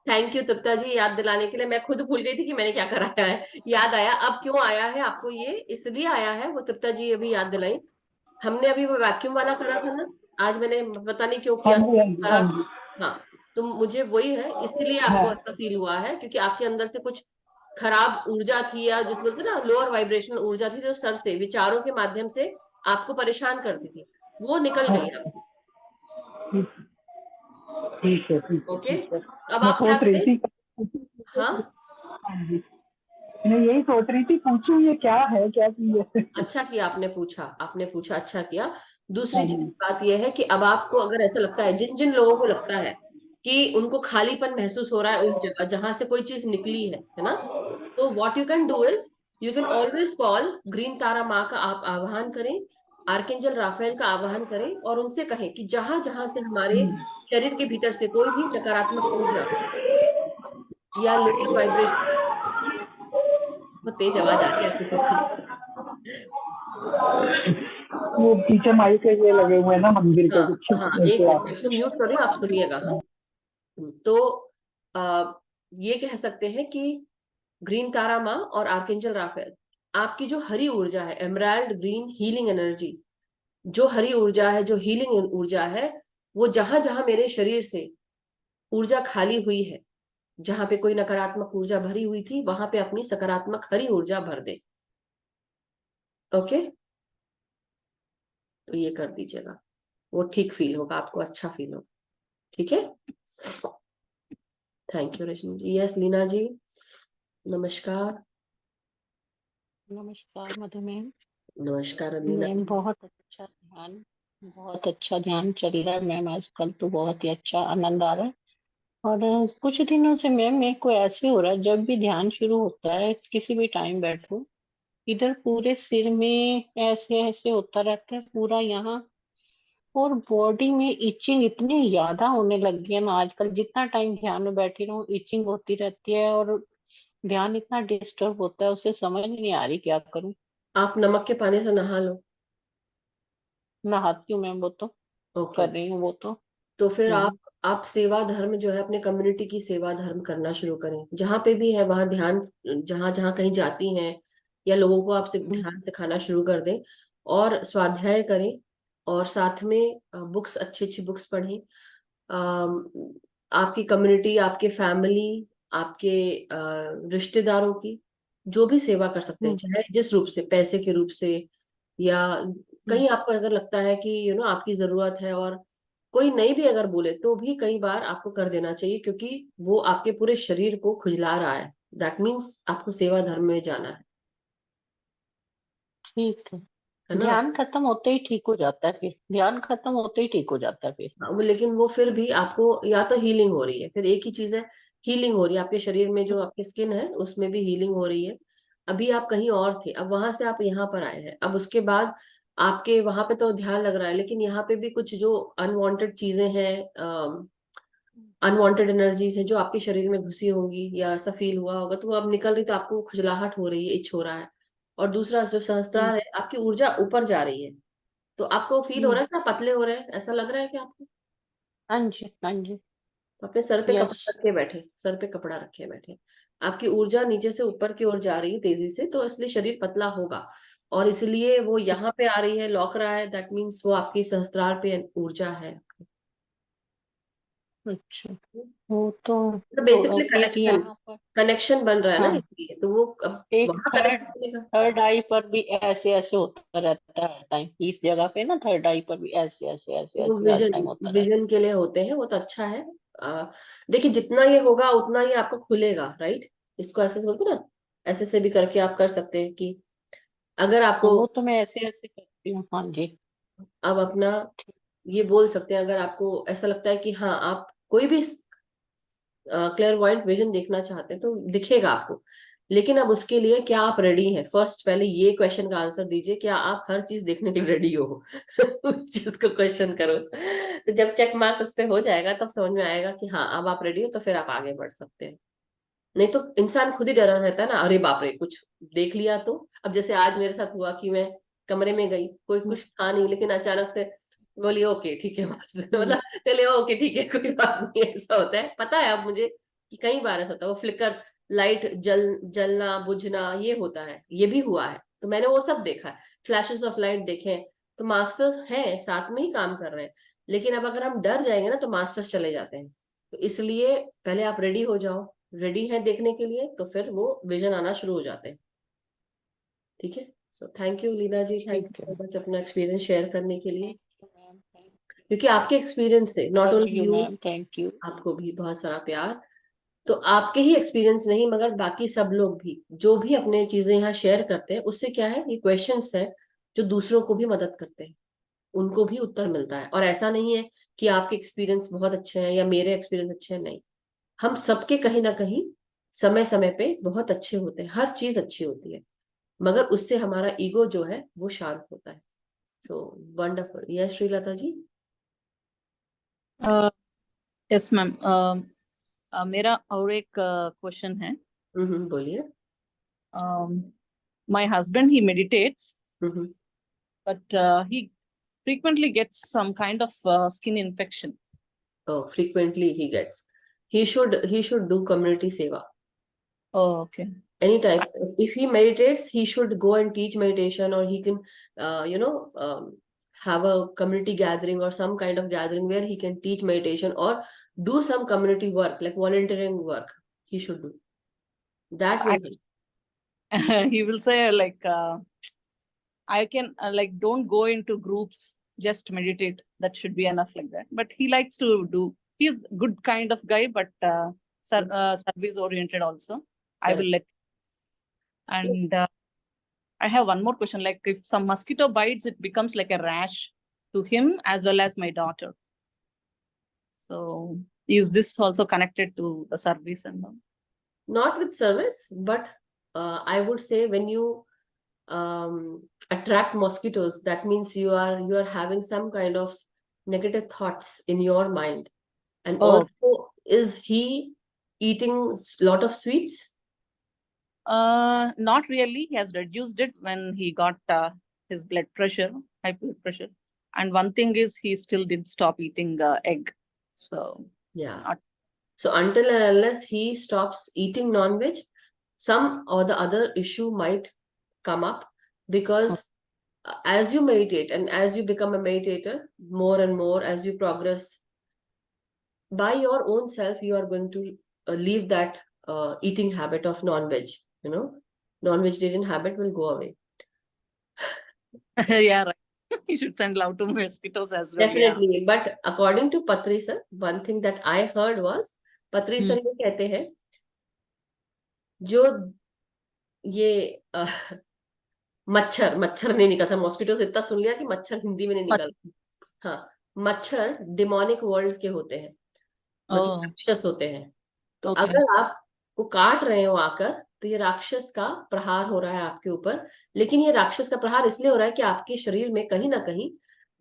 थैंक यू तृप्ता जी याद दिलाने के लिए। मैं खुद भूल गई थी कि मैंने क्या कराया है। याद आया, अब क्यों आया है आपको, ये इसलिए आया है, वो तृप्ता जी अभी याद दिलाई। हमने अभी वो वैक्यूम वाला करा था ना, आज मैंने पता नहीं क्यों किया करा। हाँ, तो मुझे वही है, इसीलिए आपको ऐसा फील हुआ है, क्योंकि आपके अंदर से कुछ खराब ऊर्जा थी, या जिस बोलते ना लोअर वाइब्रेशनल ऊर्जा थी, जो सर से विचारों के माध्यम से आपको परेशान करती थी, वो निकल गई आपकी। ठीक है। ओके, अब मैं आप क्या सोच रही करें। थी। हाँ, हाँ जी, मैं यही सोच रही थी, पूछूं ये क्या है, क्या चीज है। अच्छा किया आपने पूछा, अच्छा किया। दूसरी चीज बात यह है कि अब आपको अगर ऐसा लगता है, जिन जिन लोगों को लगता है कि उनको खालीपन महसूस हो रहा है उस जगह जहां से कोई चीज निकली है ना, तो what you can do is, you can always call green Tara माँ का आप आवाहन करें, आर्कएंजल राफेल का आवाहन करें और उनसे कहें कि जहां जहां से हमारे शरीर के भीतर से कोई भी नकारात्मक ऊर्जा या लोअर वाइब्रेशन। बहुत तेज आवाज आ रही है आपकी पीछे। वो पीछे माइक के ये लगे हुए हैं ना मंदिर के कुछ। हाँ, एक मिनट इसको म्यूट कर रही हूँ, आप सुनिएगा। हाँ, तो ये कह सकते हैं कि ग्रीन तारा माँ और आर्कएंजल राफेल, आपकी जो हरी ऊर्जा है, एमराल्ड ग्रीन हीलिंग एनर्जी, जो हरी ऊर्जा है, जो हीलिंग ऊर्जा है, वो जहां जहां मेरे शरीर से ऊर्जा खाली हुई है, जहां पे कोई नकारात्मक ऊर्जा भरी हुई थी, वहां पे अपनी सकारात्मक हरी ऊर्जा भर दे। ओके, तो ये कर दीजिएगा, वो ठीक फील होगा आपको, अच्छा फील होगा। ठीक है, thank you Rajni ji. Yes Leena ji, नमस्कार। नमस्कार मधु मैम। नमस्कार अलीना मैम जी। बहुत अच्छा ध्यान चल रहा है मैम, आजकल तो बहुत ही अच्छा आनंद आ रहा है। और कुछ दिनों से मैम मेरे को ऐसे हो रहा है, जब भी ध्यान शुरू होता है किसी भी टाइम बैठो, इधर पूरे सिर में ऐसे ऐसे होता रहता है पूरा यहाँ, और बॉडी में इचिंग इतनी ज्यादा होने लग गई है ना आजकल, जितना टाइम ध्यान में बैठी रहूं इचिंग होती रहती है, और ध्यान इतना डिस्टर्ब होता है, उसे समझ नहीं आ रही क्या करूं। आप नमक के पानी से नहा लो। नहाती हूँ मैम, वो तो ओके। कर रही हूँ वो तो। तो फिर हम्म। आप सेवा धर्म जो है अपने कम्युनिटी की सेवा धर्म करना शुरू करें, जहां पे भी है वहां ध्यान, जहां जहां कहीं जाती हैं या लोगों को आपसे हम्म। ध्यान सिखाना शुरू कर दें, और स्वाध्याय करें, और साथ में बुक्स, अच्छी अच्छी बुक्स पढ़ें। आपकी कम्युनिटी, आपके फैमिली, आपके रिश्तेदारों की जो भी सेवा कर सकते हैं, हम्म। चाहे जिस रूप से, पैसे के रूप से, या हम्म। कहीं आपको अगर लगता है कि आपकी जरूरत है और कोई नहीं भी अगर बोले तो भी कई बार आपको कर देना चाहिए, क्योंकि वो आपके पूरे शरीर को खुजला रहा है। दैट मीन्स आपको सेवा धर्म में जाना ठीक है। है ना। ध्यान खत्म होते ही ठीक हो जाता है, फिर ध्यान खत्म होते ही ठीक हो जाता है फिर। हाँ, लेकिन वो फिर भी आपको या तो हीलिंग हो रही है, फिर एक ही चीज है, हीलिंग हो रही है आपके शरीर में, जो आपकी स्किन है उसमें भी हीलिंग हो रही है। अभी आप कहीं और थे, अब वहां से आप यहाँ पर आए हैं, अब उसके बाद आपके वहां पे तो ध्यान लग रहा है, लेकिन यहाँ पे भी कुछ जो अनवांटेड चीजें हैं, अनवांटेड एनर्जीज है जो आपके शरीर में घुसी होंगी, या ऐसा फील हुआ होगा, तो वो अब निकल रही, तो आपको खुजलाहट हो रही है, इच हो रहा है। और दूसरा जो हम्म। सहस्त्रार है, आपकी ऊर्जा ऊपर जा रही है, तो आपको फील हो रहा हम्म। है कि आप पतले हो रहे हैं, ऐसा लग रहा है कि आपको। हाँ जी, हाँ जी। तो अपने सर पे यस। कपड़ा रखे बैठे, सर पे कपड़ा रखे बैठे, आपकी ऊर्जा नीचे से ऊपर की ओर जा रही है तेजी से, तो इसलिए शरीर पतला होगा, और इसलिए वो यहाँ पे आ रही है, लौक रहा है, दैट मीन्स वो आपकी सहस्त्रार पे ऊर्जा है। अच्छा। वो तो तो बेसिकली फिर कनेक्शन, यहाँ पर, कनेक्शन बन रहा है ना, हाँ, इसलिए तो वो अब एक वहां थर्ड कनेक्शन बनेगा। थर्ड आई पर भी ऐसे ऐसे होता रहता है टाइम, इस जगह पे ना थर्ड आई पर भी ऐसे ऐसे ऐसे वो ऐसे हर विजन, टाइम होता रहता विजन के लिए होते हैं, वो तो अच्छा है। आ, देखिए जितना ये होगा उतना ही आपको खुलेगा, राइट। इसको ऐसे बोलते ना, ऐसे से भी करके आप कर सकते हैं कि अगर है। आपको, वो तो मैं ऐसे ऐसे करती हूँ, हाँ जी। अब अपना ये बोल सकते हैं, अगर आपको ऐसा लगता है कि हाँ आप कोई भी क्लेयरवॉयंट विजन देखना चाहते हैं तो दिखेगा आपको, लेकिन अब उसके लिए क्या आप रेडी हैं, फर्स्ट पहले ये क्वेश्चन का आंसर दीजिए, क्या आप हर चीज देखने के लिए रेडी हो। उस चीज को क्वेश्चन करो, तो जब चेक मार्क उस पे हो जाएगा तब समझ में आएगा कि हाँ अब आप रेडी हो, तो फिर आप आगे बढ़ सकते हैं। नहीं तो इंसान खुद ही डरा रहता है ना, अरे बाप रे कुछ देख लिया तो। अब जैसे आज मेरे साथ हुआ कि मैं कमरे में गई, कोई हम्म। कुछ था नहीं, लेकिन अचानक से बोली ओके ठीक है बस। हम्म। मतलब चले ओके ठीक है कोई बात नहीं, ऐसा होता है, पता है अब मुझे कि कई बार ऐसा होता है, वो फ्लिकर लाइट जलना बुझना ये होता है, ये भी हुआ है, तो मैंने वो सब देखा है, फ्लैशेस ऑफ लाइट देखे हैं। तो मास्टर्स हैं, साथ में ही काम कर रहे हैं, लेकिन अब अगर हम डर जाएंगे ना तो मास्टर्स चले जाते हैं। तो इसलिए पहले आप रेडी हो जाओ, रेडी है देखने के लिए, तो फिर वो विजन आना शुरू हो जाते हैं। ठीक है। So thank you Leena ji, thank ठीक यू है। सो मच अपना एक्सपीरियंस शेयर करने के लिए, थैंक यू मैम, क्योंकि आपके एक्सपीरियंस से not love only you you, ma'am, thank you. आपको भी बहुत सारा प्यार। तो आपके ही एक्सपीरियंस नहीं, मगर बाकी सब लोग भी जो भी अपने चीजें यहाँ शेयर करते हैं, उससे क्या है, ये क्वेश्चंस है जो दूसरों को भी मदद करते हैं, उनको भी उत्तर मिलता है। और ऐसा नहीं है कि आपके एक्सपीरियंस बहुत अच्छे हैं या मेरे एक्सपीरियंस अच्छे हैं, नहीं, हम सबके कहीं ना कहीं समय समय पे बहुत अच्छे होते हैं, हर चीज अच्छी होती है, मगर उससे हमारा ईगो जो है वो शांत होता है। So wonderful. यस श्रीलता जी। यस मैम, मेरा और एक क्वेश्चन है। बोलिए। My husband, he meditates, hmm. but he frequently gets some kind of skin infection. Frequently he gets, he should do community seva Oh, okay. any type. If he meditates, he should go and teach meditation, or he can have a community gathering or some kind of gathering where he can teach meditation or do some community work like volunteering work. He should do that, will help. He will say like, I can like don't go into groups, just meditate. That should be enough like that. But he likes to do. He's good kind of guy, but service oriented also. I Correct. will let. And I have one more question. Like if some mosquito bites, it becomes like a rash to him as well as my daughter. So is this also connected to the service and all? Not with service, but I would say when you attract mosquitoes, that means you are having some kind of negative thoughts in your mind. And Oh. also, is he eating lot of sweets? Not really. He has reduced it when he got his blood pressure, high blood pressure. And one thing is he still did stop eating egg. So Yeah. not- So until and unless he stops eating non-veg, some or the other issue might come up, because as you meditate and as you become a meditator more and more, as you progress, by your own self, you are going to leave that eating habit of non-veg. Non-vegetarian habit will go away. yeah, right. You should send love to mosquitoes as well. Definitely. But according to Patri sir, one thing that I heard was, Patri sir ये कहते हैं, जो ये मच्छर नहीं निकलता, mosquitoes इतना सुन लिया कि मच्छर हिंदी में नहीं निकलता। हाँ, मच्छर डिमोनिक वर्ल्ड के होते हैं, मतलब राक्षस होते हैं। तो अगर आपको काट रहे हो आकर, तो ये राक्षस का प्रहार हो रहा है आपके ऊपर। लेकिन ये राक्षस का प्रहार इसलिए हो रहा है कि आपके शरीर में कहीं ना कहीं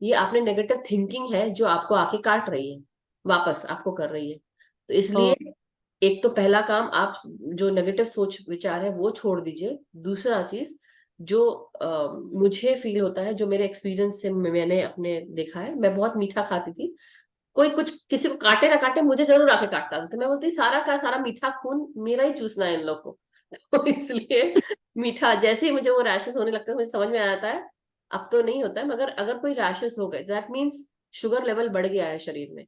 ये आपने नेगेटिव थिंकिंग है जो आपको आके काट रही है, वापस आपको कर रही है। तो इसलिए एक तो पहला काम, आप जो नेगेटिव सोच विचार है वो छोड़ दीजिए। दूसरा चीज जो मुझे फील होता है, जो मेरे एक्सपीरियंस से मैंने अपने देखा है, मैं बहुत मीठा खाती थी। कोई कुछ किसी को काटे ना काटे, मुझे जरूर आके काटता था। तो मैं बोलती सारा का सारा मीठा खून मेरा ही चूसना है इन लोग को। तो इसलिए मीठा, जैसे ही मुझे वो रैशेस होने लगता है, मुझे समझ में आ जाता है अब तो नहीं होता है, मगर अगर कोई रैशेस हो गए, दैट मीन्स शुगर लेवल बढ़ गया है शरीर में,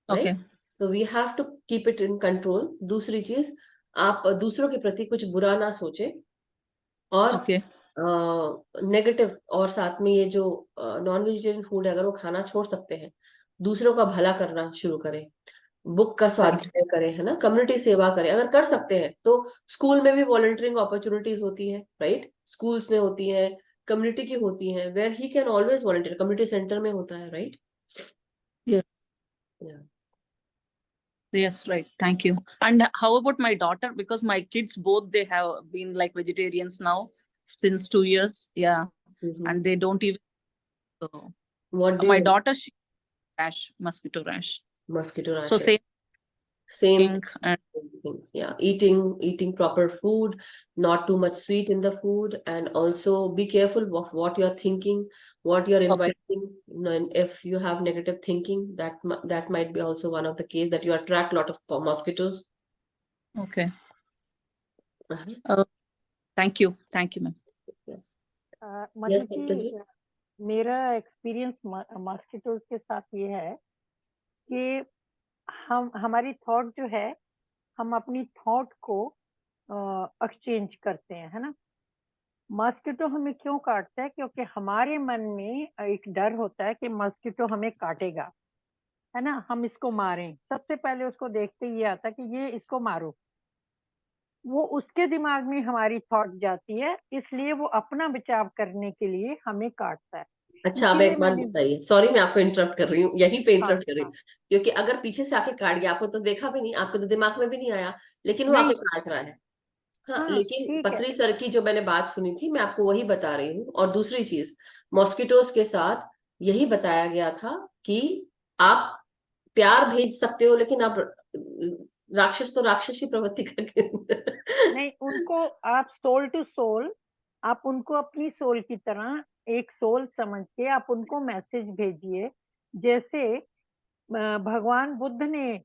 राइट? तो we have to keep it in control. दूसरी चीज, आप दूसरों के प्रति कुछ बुरा ना सोचे, और नेगेटिव, और साथ में ये जो नॉन वेजिटेरियन फूड है, अगर वो खाना छोड़ सकते हैं, दूसरों का भला करना शुरू करें, बुक का स्वाध्याय करें, है ना, कम्युनिटी सेवा करें। अगर कर सकते हैं तो स्कूल में भी वॉलंटियरिंग अपॉर्चुनिटीज होती है, राइट? स्कूल्स में होती है, कम्युनिटी की होती है, where he can always volunteer. Community centre में होता है, right? Yes, right. Thank you. And how about my daughter? Because my kids both, they have been like vegetarians now since 2 years. Yeah. And they don't even. So What do my you daughter, she mosquito rash. mosquito rash? So same thing. and Yeah, eating proper food, not too much sweet in the food, and also be careful of what you're thinking, what you're inviting. And if you have negative thinking, that might be also one of the case that you attract a lot of mosquitoes. Okay. Thank you, ma'am. Madhu ji, मेरा experience mosquitoes के साथ ये है कि हमारी thought जो है, हम अपनी थॉट को एक्सचेंज करते हैं, है ना। मॉस्किटो हमें क्यों काटता है? क्योंकि हमारे मन में एक डर होता है कि मॉस्किटो हमें काटेगा, है ना, हम इसको मारें। सबसे पहले उसको देखते ही आता है कि ये इसको मारो, वो उसके दिमाग में हमारी थॉट जाती है, इसलिए वो अपना बचाव करने के लिए हमें काटता है। अच्छा, अब एक बात बताइए, सॉरी मैं आपको इंटरप्ट कर रही हूँ, यहीं पे इंटरप्ट कर रही हूँ, क्योंकि अगर पीछे से आके काट गया, आपको तो देखा भी नहीं, आपके तो दिमाग में भी नहीं आया, लेकिन वो आके काट रहा है। हाँ, लेकिन पत्री सर की जो मैंने बात सुनी थी, मैं आपको वही बता रही हूँ। और दूसरी चीज, मॉस्किटोज के साथ यही बताया गया था कि आप प्यार भेज सकते हो, लेकिन आप राक्षस तो राक्षसी प्रवृत्ति करके नहीं, उनको आप सोल टू सोल, आप उनको अपनी सोल की तरह एक सोल समझ के आप उनको मैसेज भेजिए। जैसे भगवान बुद्ध ने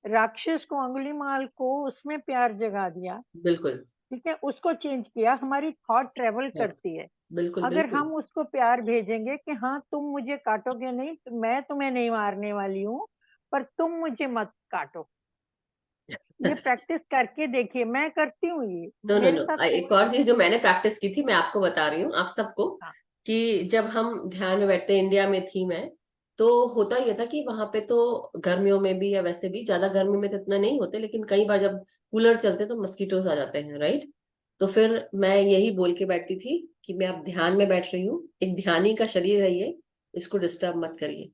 राक्षस को, अंगुलीमाल को, उसमें प्यार जगा दिया, बिल्कुल ठीक है, उसको चेंज किया। हमारी थॉट ट्रेवल करती है। बिल्कुल, अगर बिल्कुल। हम उसको प्यार भेजेंगे कि हाँ तुम मुझे काटोगे नहीं, तो मैं तुम्हें नहीं मारने वाली हूँ, पर तुम मुझे मत काटो। ये प्रैक्टिस करके देखिए, मैं करती हूँ ये। मेरे साथ एक और चीज जो मैंने प्रैक्टिस की थी, मैं आपको बता रही हूँ, आप सबको, कि जब हम ध्यान में बैठते, इंडिया में थी मैं, तो होता ये था कि वहां पे तो गर्मियों में भी, या वैसे भी ज्यादा गर्मी में तो इतना नहीं होते, लेकिन कई बार जब कूलर चलते तो मस्कीटोज आ जाते हैं, राइट? तो फिर मैं यही बोल के बैठती थी कि मैं अब ध्यान में बैठ रही हूँ, एक ध्यानी का शरीर है ये, इसको डिस्टर्ब मत करिए,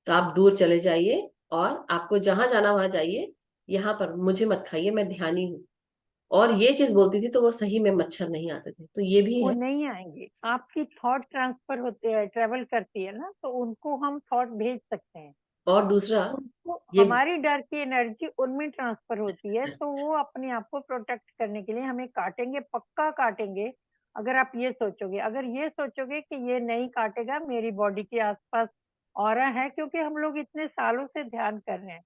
तो आप दूर चले जाइए और आपको जहां जाना वहां जाइए, यहाँ पर मुझे मत खाइए, मैं ध्यानी हूँ। और ये चीज बोलती थी तो वो सही में मच्छर नहीं आते थे, तो ये भी वो है। नहीं आएंगे, आपकी थॉट ट्रांसफर होते हैं, ट्रेवल करती है ना, तो उनको हम थॉट भेज सकते हैं, और दूसरा उनको ये हमारी डर की एनर्जी उनमें ट्रांसफर होती है, तो वो अपने आप को प्रोटेक्ट करने के लिए हमें काटेंगे, पक्का काटेंगे। अगर आप ये सोचोगे, अगर ये सोचोगे कि ये नहीं काटेगा, मेरी बॉडी के आसपास ऑरा है, क्योंकि हम लोग इतने सालों से ध्यान कर रहे हैं,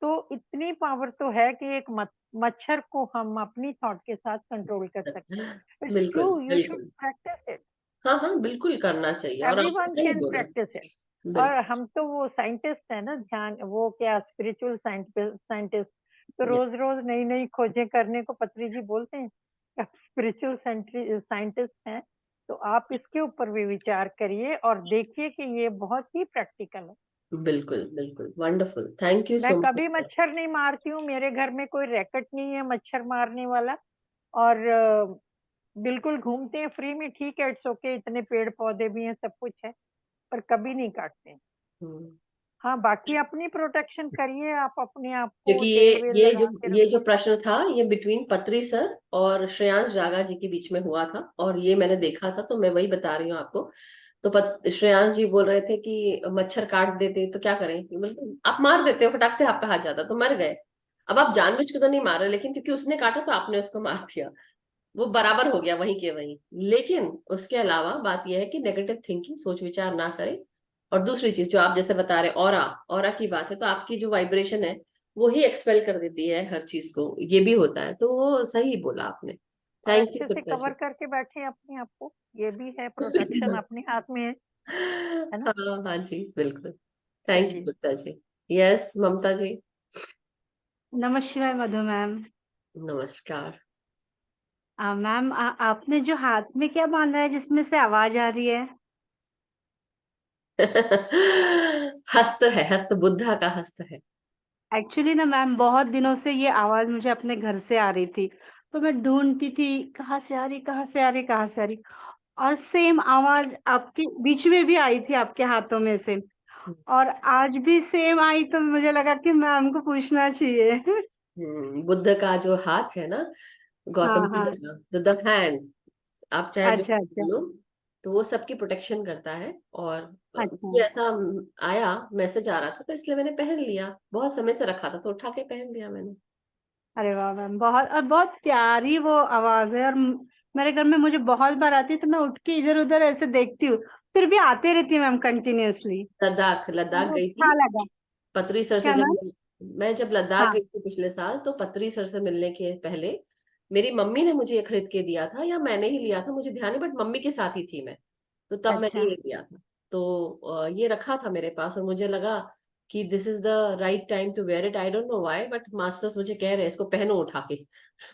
तो इतनी पावर तो है कि एक मच्छर को हम अपनी थॉट के साथ कंट्रोल कर सकते हैं। इट्स बिल्कुल ट्रू, यू शुड बिल्कुल, प्रैक्टिस इट, हाँ हाँ बिल्कुल करना चाहिए, और आपने एवरीवन सही कैन बोला। Practice it. और बिल्कुल। हम तो वो साइंटिस्ट है ना, ध्यान वो क्या स्पिरिचुअल साइंटिस्ट, तो रोज रोज नई नई खोजें करने को पत्री जी बोलते हैं, स्पिरिचुअल साइंटिस्ट हैं, तो आप इसके ऊपर भी विचार करिए और देखिए कि ये बहुत ही प्रैक्टिकल है। बिल्कुल बिल्कुल, वंडरफुल, थैंक यू मैं सो कभी मच। मच्छर नहीं मारती हूँ, मेरे घर में कोई रैकेट नहीं है मच्छर मारने वाला, और बिल्कुल घूमते हैं फ्री में, ठीक है, इट्स ओके, इतने पेड़ पौधे भी हैं, सब कुछ है, पर कभी नहीं काटते हैं। हाँ, बाकी अपनी प्रोटेक्शन करिए, आप अपने आप को क्योंकि तेल वेल ये जो लगा के ये जो रखो। प्रश्न था ये बिटवीन पत्री सर और श्रेयांश जागा जी के बीच में हुआ था, और ये मैंने देखा था, तो मैं वही बता रही हूँ आपको। तो श्रेयांश जी बोल रहे थे कि मच्छर काट देते तो क्या करें, मतलब आप मार देते हो, फटाक से आप पे हाथ जाता तो मर गए। अब आप जानबूझ के तो नहीं मार रहे, लेकिन क्योंकि उसने काटा तो आपने उसको मार दिया, वो बराबर हो गया वहीं के वहीं। लेकिन उसके अलावा बात यह है कि नेगेटिव थिंकिंग, सोच विचार ना करें। और दूसरी चीज जो आप जैसे बता रहे, ऑरा, ऑरा की बात है, तो आपकी जो वाइब्रेशन है वो ही एक्सपेल कर देती है हर चीज को, ये भी होता है, तो वो सही बोला आपने। और थैंक यू अच्छे से गुप्ता कवर जी। करके बैठे अपने आप को, ये भी है, प्रोटेक्शन अपने हाथ में है ना। हाँ हाँ जी बिल्कुल, थैंक यू चलिए, गुप्ता जी। यस ममता जी। नमः शिवाय मधु मैम। नमस्कार। मैम आपने जो हाथ में क्या बांधा है जिसमें से आवाज आ रही है? हस्त है, हस्त बुद्धा का हस्त है। एक्चुअली ना मैम, बहुत दिनों से ये आवाज मुझे अपने घर से आ रही थी, तो मैं ढूंढती थी कहाँ से आ रही, कहाँ से आ रही, कहाँ से आ रही, और सेम आवाज आपके बीच में भी आई थी, आपके हाथों में से, और आज भी सेम आई, तो मुझे लगा कि मैम को पूछना चाहिए। बुद्ध का जो हाथ है ना, हाँ गौतम हाँ। बुद्ध का, द हैंड, आप चाहे जो अच्छा अच्छा। बोलो, तो वो सबकी प्रोटेक्शन करता है। और अच्छा। मुझे ऐसा आया, मैसेज आ रहा था, तो इसलिए मैंने पहन लिया, बहुत समय से रखा था तो उठा के पहन लिया मैंने। अरे वाह मैम, बहुत और बहुत प्यारी वो आवाज है, और मेरे घर में मुझे बहुत बार आती है, तो मैं उठ के इधर उधर ऐसे देखती हूँ, फिर भी आते रहती है मैम कंटिन्यूअसली। लद्दाख, लद्दाख मुझे गई थी अच्छा लगा। पत्री सर से क्या जब मैम? मैं जब लद्दाख हाँ। गई थी पिछले साल, तो पत्री सर से मिलने के पहले मेरी मम्मी ने मुझे ये खरीद के दिया था, या मैंने ही लिया था मुझे ध्यान नहीं, बट मम्मी के साथ ही थी मैं, तो तब मैंने अच्छा ये लिया था। तो ये रखा था मेरे पास, और मुझे लगा कि this is the right time to wear it, I don't know why, but masters मुझे कह रहे हैं इसको पहनो उठा के।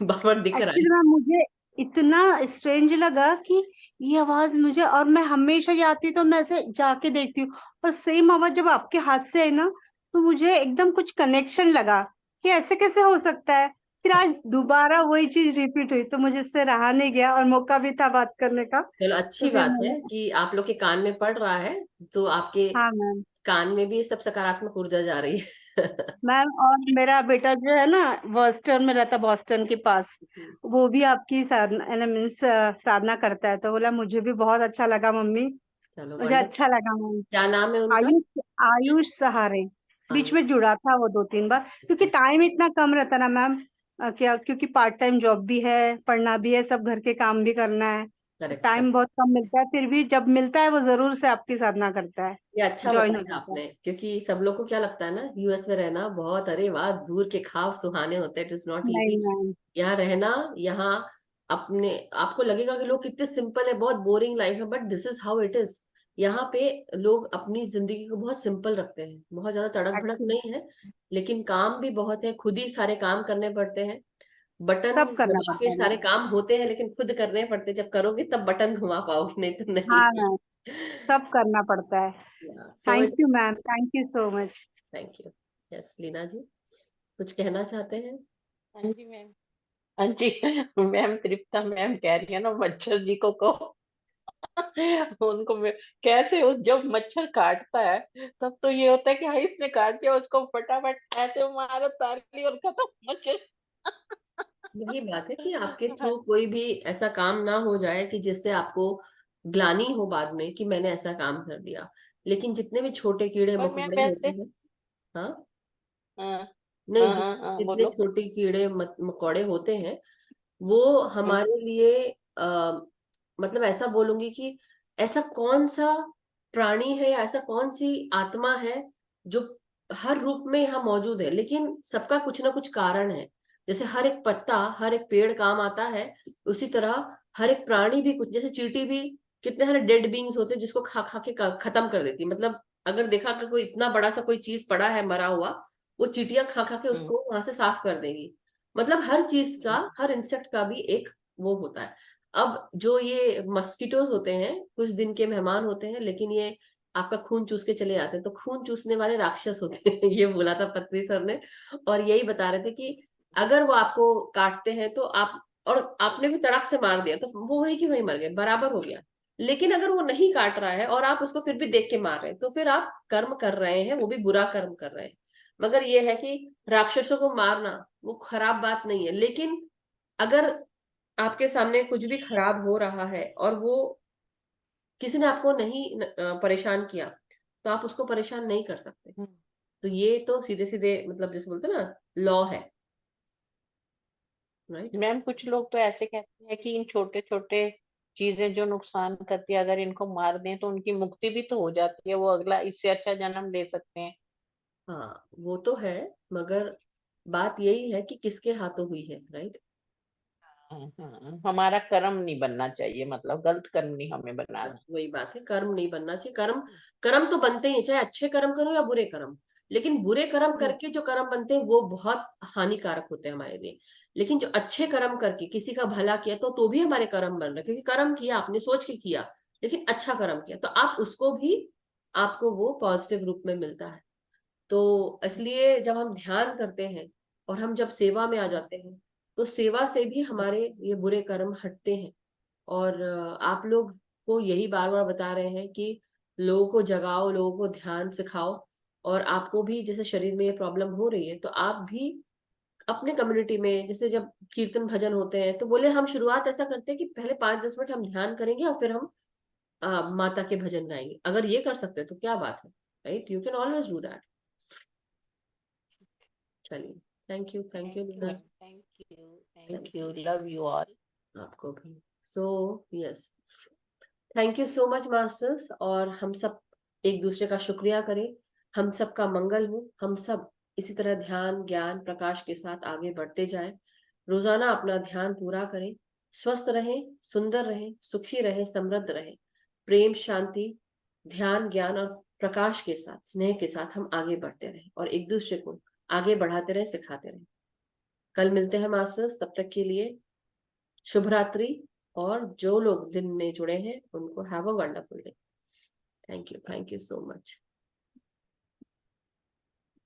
बार बार दिख रहा एक्चुअली मैम, मुझे इतना स्ट्रेंज लगा कि ये आवाज मुझे, और मैं हमेशा जाती तो मैं ऐसे जाके देखती हूँ, और सेम आवाज जब आपके हाथ से आई ना, तो मुझे एकदम कुछ कनेक्शन लगा कि ऐसे कैसे हो सकता है। फिर आज दोबारा वही चीज रिपीट हुई, तो मुझे इससे रहा नहीं गया, और मौका भी था बात करने का, चलो तो अच्छी फिर बात है मैंने। कि आप लोग के कान में पड़ रहा है, तो आपके हाँ मैम। कान में भी ये सब सकारात्मक ऊर्जा जा रही है। मैम, और मेरा बेटा जो है ना, बॉस्टन में रहता, बॉस्टन के पास, वो भी आपकी साधना मीन्स साधना करता है, तो बोला मुझे भी बहुत अच्छा लगा मम्मी, चलो मुझे वंडर, अच्छा लगा मम्मी। क्या नाम है उनका? आयुष, आयुष सहारे। बीच आयुष। में जुड़ा था वो 2-3 बार, क्योंकि अच्छा, टाइम इतना कम रहता ना मैम, क्या, क्योंकि पार्ट टाइम जॉब भी है, पढ़ना भी है, सब घर के काम भी करना है, तो करेक्ट टाइम करेक्ट। बहुत कम मिलता है, फिर भी जब मिलता है वो जरूर से आपकी साधना करता है, ये अच्छा ज्वाइन हो बताया जाता है। आपने, क्योंकि सब लोग को क्या लगता है ना, यूएस में रहना बहुत, अरे वाह, दूर के ख्वाब सुहाने होते हैं, इट इज नॉट नहीं इजी। मैम। यहाँ रहना, यहाँ अपने आपको लगेगा कि लोग कितने सिंपल है, बहुत बोरिंग लाइफ है, but this is how it is. यहाँ पे लोग अपनी जिंदगी को बहुत सिंपल रखते हैं, बहुत ज्यादा तड़क भड़क अच्छा, नहीं है, लेकिन काम भी बहुत है, खुद ही सारे काम करने पड़ते हैं, बटन सब करना दबा के पड़ता है सारे मैम। काम होते हैं, लेकिन खुद करने पड़ते हैं, जब करोगे तब बटन घुमा पाओगे, नहीं तो नहीं। हाँ मैम, सब करना पड़ता है। So thank you ma'am, thank you so much. Thank you. Yes Leena ji, कुछ कहना चाहते हैं? हाँ जी मैम। हाँ जी, मैम तृप्ता मैम कह रही है ना, मच्छर जी को कहो। उनको कैसे उस जब मच्छर काटता है तब तो ये होता है कि हाँ इसने काट दिया, उसको फटाफट ऐसे मारो ताली और खत्म मच्छर। यही बात है कि आपके थ्रू कोई भी ऐसा काम ना हो जाए कि जिससे आपको ग्लानि हो बाद में कि मैंने ऐसा काम कर दिया। लेकिन जितने भी छोटे कीड़े पर मैम मकोड़े होते वैसे हैं, हाँ, हाँ नहीं, हाँ हाँ हाँ, जितने बोलो। छोटे कीड़े मकोड़े होते हैं वो हम्म हमारे लिए मतलब ऐसा बोलूंगी कि ऐसा कौन सा प्राणी है या ऐसा कौन सी आत्मा है जो हर रूप में यहाँ मौजूद है, लेकिन सबका कुछ ना कुछ कारण है। जैसे हर एक पत्ता, हर एक पेड़ काम आता है, उसी तरह हर एक प्राणी भी कुछ, जैसे चींटी भी, कितने सारे डेड बींग्स होते हैं जिसको खा खा के खत्म कर देती है। मतलब अगर देखा कि कोई इतना बड़ा सा कोई चीज पड़ा है मरा हुआ, वो चींटियां खा खा के हम्म उसको वहां से साफ कर देगी। मतलब हर चीज का, हम्म हर इंसेक्ट का भी एक वो होता है। अब जो ये मस्किटोज होते हैं कुछ दिन के मेहमान होते हैं, लेकिन ये आपका खून चूस के चले जाते हैं, तो खून चूसने वाले राक्षस होते हैं। ये बोला था पत्री सर ने, और यही बता रहे थे कि अगर वो आपको काटते हैं तो आप, और आपने भी तड़क से मार दिया तो वो वही की वही मर गए, बराबर हो गया। लेकिन अगर वो नहीं काट रहा है और आप उसको फिर भी देख के मार रहे हैं, तो फिर आप कर्म कर रहे हैं, वो भी बुरा कर्म कर रहे हैं। मगर ये है कि राक्षसों को मारना वो खराब बात नहीं है, लेकिन अगर आपके सामने कुछ भी खराब हो रहा है और वो किसी ने आपको नहीं परेशान किया, तो आप उसको परेशान नहीं कर सकते। हम्म। तो ये तो सीधे सीधे मतलब जैसे बोलते हैं ना, लॉ है, राइट। मैम कुछ लोग तो ऐसे कहते हैं कि इन छोटे छोटे चीजें जो नुकसान करती है, अगर इनको मार दें तो उनकी मुक्ति भी तो हो जाती है, वो अगला इससे अच्छा जन्म ले सकते हैं। हाँ वो तो है, मगर बात यही है कि किसके हाथों हुई है, राइट। हमारा कर्म नहीं बनना चाहिए, मतलब गलत कर्म नहीं हमें बनाना। बस वही बात है, कर्म नहीं बनना चाहिए। कर्म, कर्म तो बनते ही हैं, चाहे अच्छे कर्म करो या बुरे कर्म। लेकिन बुरे कर्म हम्म करके जो कर्म बनते हैं वो बहुत हानिकारक होते हैं हमारे लिए। लेकिन जो अच्छे कर्म करके किसी का भला किया तो भी हमारे कर्म बन रहे हैं, क्योंकि कर्म किया आपने सोच के किया, लेकिन अच्छा कर्म किया तो आप उसको भी, आपको वो पॉजिटिव रूप में मिलता है। तो इसलिए जब हम ध्यान करते हैं और हम जब सेवा में आ जाते हैं, तो सेवा से भी हमारे ये बुरे कर्म हटते हैं। और आप लोग को यही बार बार बता रहे हैं कि लोगों को जगाओ, लोगों को ध्यान सिखाओ। और आपको भी जैसे शरीर में ये प्रॉब्लम हो रही है, तो आप भी अपने कम्युनिटी में जैसे जब कीर्तन भजन होते हैं तो बोले हम शुरुआत ऐसा करते हैं कि पहले 5-10 मिनट हम ध्यान करेंगे और फिर हम माता के भजन गाएंगे। अगर ये कर सकते हैं तो क्या बात है, right. You can always do that. चलिए, thank you thank you Leena ma'am, ji. Thank thank you, you love you all. आपको भी। So yes, thank you so much masters. और हम सब एक दूसरे का शुक्रिया करें, हम सब का मंगल हो, हम सब इसी तरह ध्यान ज्ञान प्रकाश के साथ आगे बढ़ते जाएं। रोजाना अपना ध्यान पूरा करें, स्वस्थ रहें, सुंदर रहें, सुखी रहें, समृद्ध रहें। प्रेम शांति ध्यान ज्ञान और प्रकाश के साथ, स्नेह के साथ हम आगे बढ़ते रहें और एक दूसरे को आगे बढ़ाते रहें, सिखाते रहें। कल मिलते हैं मास्टर्स, तब तक के लिए शुभ रात्रि। और जो लोग दिन में जुड़े हैं उनको have a wonderful day. Thank you so much.